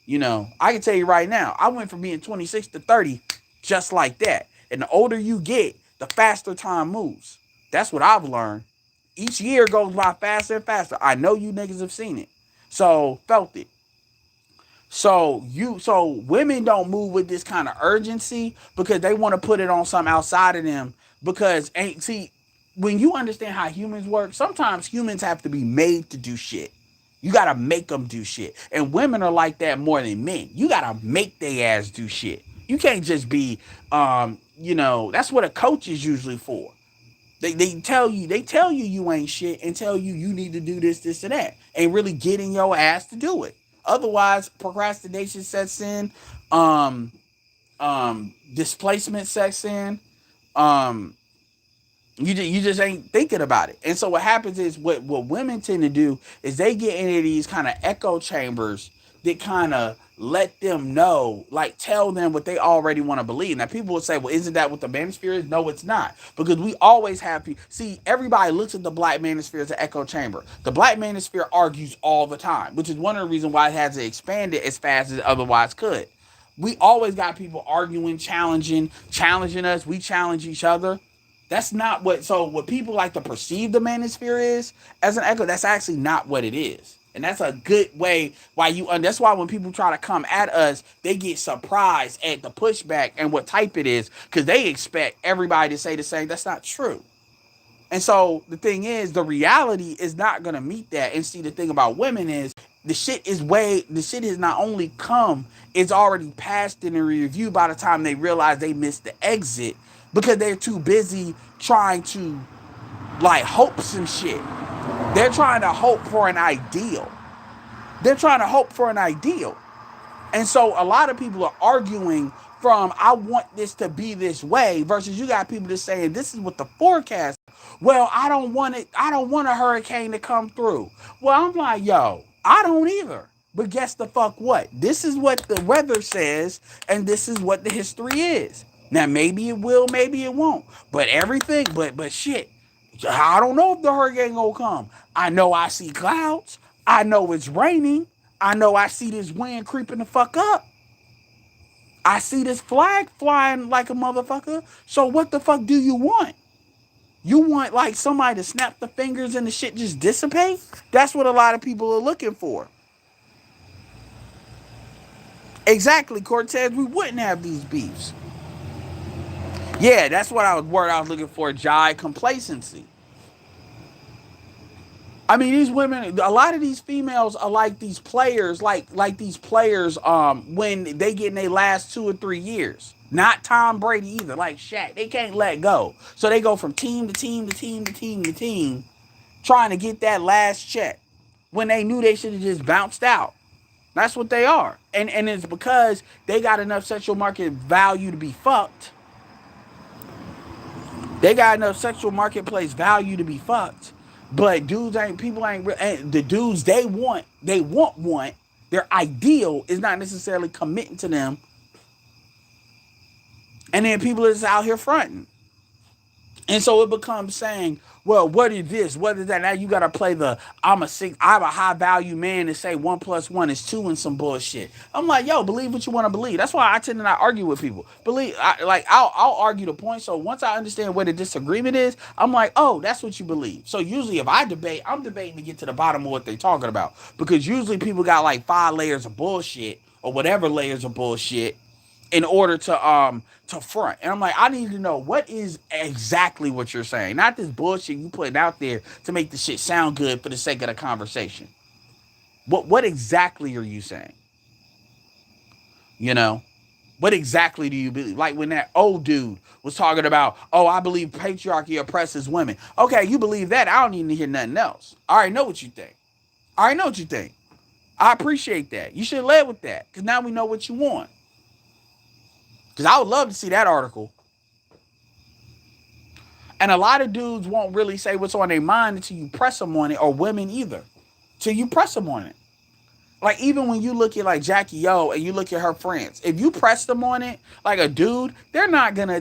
I can tell you right now, I went from being 26 to 30 just like that. And the older you get, the faster time moves. That's what I've learned. Each year goes by faster and faster. I know you niggas have seen it. So felt it. So women don't move with this kind of urgency because they want to put it on something outside of them. Because ain't see, when you understand how humans work, sometimes humans have to be made to do shit. You gotta make them do shit. And women are like that more than men. You gotta make their ass do shit. You can't just be that's what a coach is usually for. They tell you you ain't shit and tell you you need to do this, this, and that, and really getting your ass to do it. Otherwise, procrastination sets in, um, displacement sets in, um, you just ain't thinking about it. And so what happens is what women tend to do is they get into these kind of echo chambers that kind of let them know, like tell them what they already want to believe. Now people will say, well, isn't that what the manosphere is? No, it's not. Because we always have people. See, everybody looks at the black manosphere as an echo chamber. The black manosphere argues all the time, which is one of the reasons why it hasn't expanded as fast as it otherwise could. We always got people arguing, challenging us. We challenge each other. That's not what people like to perceive the manosphere is as an echo. That's actually not what it is. And that's a good way why that's why when people try to come at us, they get surprised at the pushback and what type it is, because they expect everybody to say the same. That's not true. And so the thing is, the reality is not gonna meet that. And see, the thing about women is the shit has not only come, it's already passed in a review by the time they realize they missed the exit because they're too busy trying to like hope some shit. They're trying to hope for an ideal. They're trying to hope for an ideal. And so a lot of people are arguing from I want this to be this way versus you got people that saying this is what the forecast. Well, I don't want it. I don't want a hurricane to come through. Well, I'm like, yo, I don't either. But guess the fuck what? This is what the weather says, and this is what the history is. Now maybe it will, maybe it won't. But everything, but shit, I don't know if the hurricane gonna come. I know I see clouds. I know it's raining. I know I see this wind creeping the fuck up. I see this flag flying like a motherfucker. So what the fuck do you want? You want like somebody to snap the fingers and the shit just dissipate? That's what a lot of people are looking for. Exactly, Cortez. We wouldn't have these beefs. Yeah, that's what I was looking for. Jai complacency. I mean, these women, a lot of these females are like these players, like these players, when they get in their last 2 or 3 years. Not Tom Brady either, like Shaq. They can't let go. So they go from team to team to team to team to team, trying to get that last check when they knew they should have just bounced out. That's what they are. And it's because they got enough sexual market value to be fucked. They got enough sexual marketplace value to be fucked. But dudes ain't people ain't the dudes they want their ideal is not necessarily committing to them. And then people is out here fronting. And so it becomes saying, well, what is this? What is that? Now you gotta play the I'm a high value man and say 1+1 is 2 and some bullshit. I'm like, yo, believe what you want to believe. That's why I tend to not argue with people. I'll argue the point. So once I understand where the disagreement is, I'm like, oh, that's what you believe. So usually if I debate, I'm debating to get to the bottom of what they're talking about. Because usually people got like 5 layers of bullshit or whatever layers of bullshit in order to front. And I'm like, I need to know what is exactly what you're saying. Not this bullshit you putting out there to make the shit sound good for the sake of the conversation. What exactly are you saying? You know? What exactly do you believe? Like when that old dude was talking about, oh, I believe patriarchy oppresses women. Okay, you believe that. I don't need to hear nothing else. I already know what you think. I already know what you think. I appreciate that. You should have led with that. Because now we know what you want. Because I would love to see that article. And a lot of dudes won't really say what's on their mind until you press them on it, or women either. Till you press them on it. Like even when you look at like Jackie O and you look at her friends, if you press them on it, like a dude, they're not gonna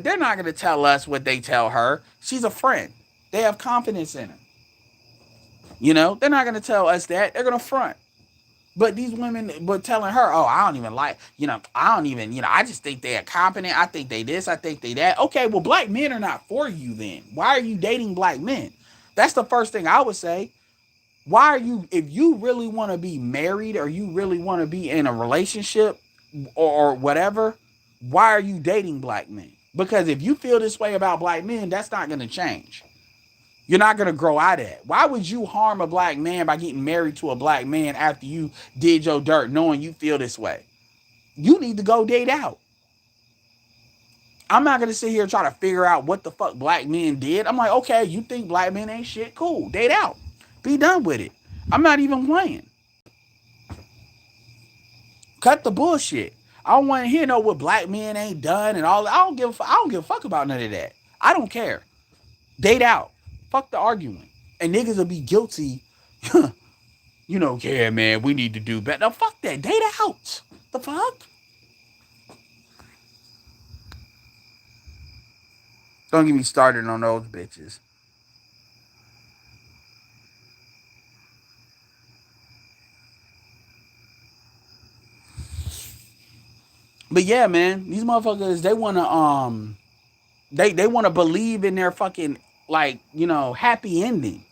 tell us what they tell her. She's a friend. They have confidence in her. You know, they're not gonna tell us that. They're gonna front. But these women were telling her, oh, I don't even like, I don't even, I just think they're competent. I think they this, I think they that. Okay, well, black men are not for you then. Why are you dating black men? That's the first thing I would say. Why are you, if you really want to be married or you really want to be in a relationship or whatever, why are you dating black men? Because if you feel this way about black men, that's not going to change. You're not going to grow out of it. Why would you harm a black man by getting married to a black man after you did your dirt knowing you feel this way? You need to go date out. I'm not going to sit here and try to figure out what the fuck black men did. I'm like, okay, you think black men ain't shit? Cool. Date out. Be done with it. I'm not even playing. Cut the bullshit. I don't want to hear no what black men ain't done and all. I don't give a fuck about none of that. I don't care. Date out. Fuck the arguing. And niggas will be guilty. Yeah, man, we need to do better. No, fuck that. Date out. The fuck? Don't get me started on those bitches. But yeah, man, these motherfuckers, they wanna they wanna believe in their fucking like, happy ending.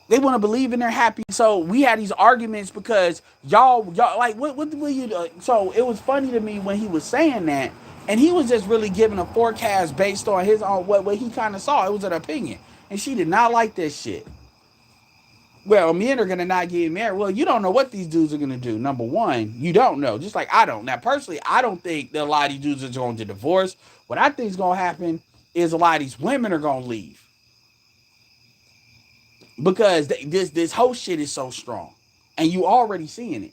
They want to believe in their happy. So we had these arguments because y'all like what will you do? So it was funny to me when he was saying that, and he was just really giving a forecast based on his own what he kind of saw. It was an opinion, and she did not like this shit. Well, men are gonna not get married. Well, you don't know what these dudes are gonna do. Number one, you don't know. Just like I don't. Now, personally, I don't think that a lot of these dudes are going to divorce. What I think is gonna happen is a lot of these women are gonna leave because this whole shit is so strong, and you already seeing it.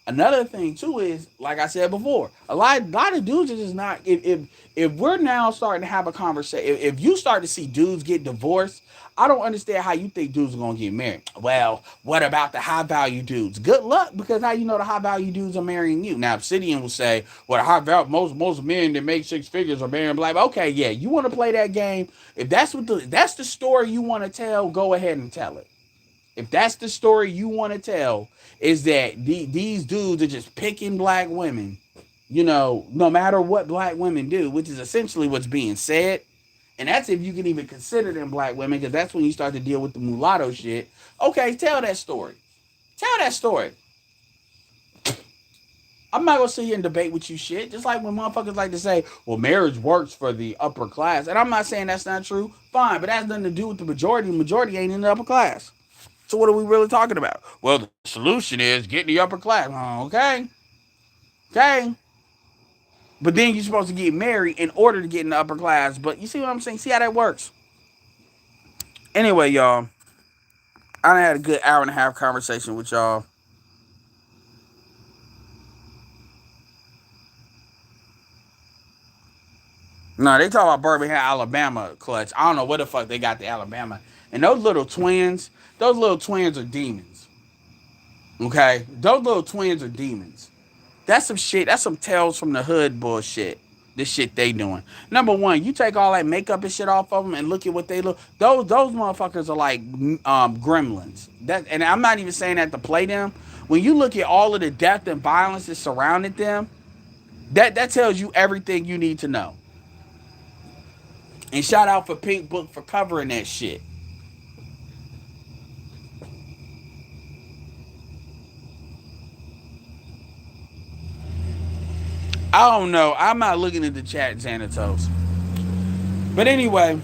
Another thing too is, like I said before, a lot of dudes are just not. If we're now starting to have a conversation, if you start to see dudes get divorced, I don't understand how you think dudes are gonna get married. Well, what about the high value dudes? Good luck, because how you know the high value dudes are marrying you? Now, Obsidian will say, well, the high value most men that make six figures are marrying black. Okay, yeah, you want to play that game? If that's the story you want to tell, go ahead and tell it. If that's the story you want to tell, is that these dudes are just picking black women, no matter what black women do, which is essentially what's being said. And that's if you can even consider them black women, because that's when you start to deal with the mulatto shit. Okay, tell that story. Tell that story. I'm not gonna sit here and debate with you shit. Just like when motherfuckers like to say, well, marriage works for the upper class. And I'm not saying that's not true. Fine, but that has nothing to do with the majority. The majority ain't in the upper class. So what are we really talking about? Well, the solution is getting the upper class. Oh, okay. Okay. But then you're supposed to get married in order to get in the upper class. But you see what I'm saying? See how that works? Anyway, y'all, I done had a good hour and a half conversation with y'all. No, they talk about Birmingham, Alabama clutch. I don't know what the fuck they got the Alabama. And those little twins are demons. Okay? Those little twins are demons. That's some shit. That's some Tales from the Hood bullshit. This shit they doing. Number one, you take all that makeup and shit off of them and look at what they look. Those motherfuckers are like gremlins. And I'm not even saying that to play them. When you look at all of the death and violence that surrounded them, that tells you everything you need to know. And shout out for Pink Book for covering that shit. I don't know. I'm not looking at the chat, Xanatos. But anyway,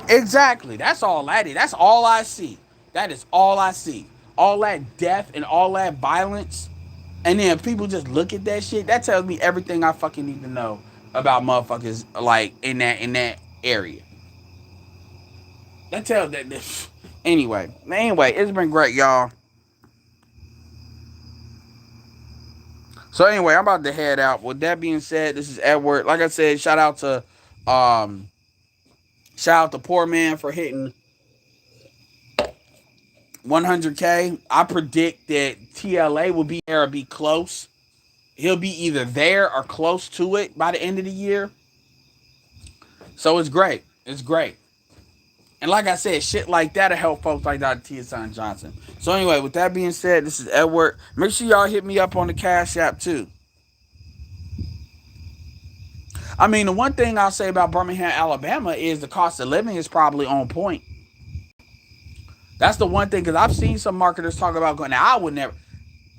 exactly. That's all that is. That's all I see. That is all I see. All that death and all that violence. And then people just look at that shit. That tells me everything I fucking need to know about motherfuckers like in that area. That tells that this. Anyway, it's been great, y'all. So anyway, I'm about to head out. With that being said, this is Edward. Like I said, um shout out to Poor Man for hitting 100K. I predict that TLA will be there or be close. He'll be either there or close to it by the end of the year. So it's great. It's great. And like I said, shit like that'll help folks like Dr. Tia Johnson. So anyway, with that being said, this is Edward. Make sure y'all hit me up on the Cash App too. I mean, the one thing I'll say about Birmingham, Alabama is the cost of living is probably on point. That's the one thing, because I've seen some marketers talk about going. Now,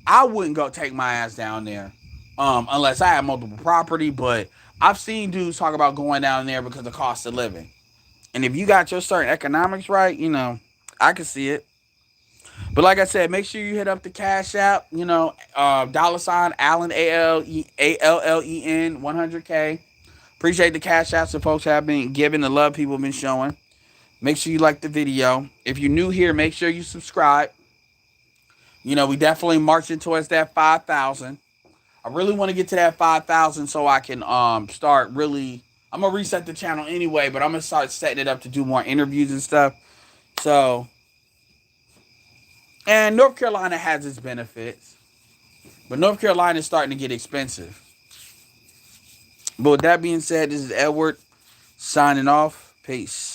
I wouldn't go take my ass down there, unless I had multiple property. But I've seen dudes talk about going down there because of the cost of living. And if you got your certain economics right, I can see it. But like I said, make sure you hit up the Cash App. Dollar sign Allen ALLEN 100K. Appreciate the Cash Apps that folks have been giving, the love people have been showing. Make sure you like the video. If you're new here, make sure you subscribe. We definitely marching towards that 5,000. I really want to get to that 5,000 so I can start really. I'm gonna reset the channel anyway, but I'm gonna start setting it up to do more interviews and stuff. So, and North Carolina has its benefits, but North Carolina is starting to get expensive. But with that being said, this is Edward signing off. Peace.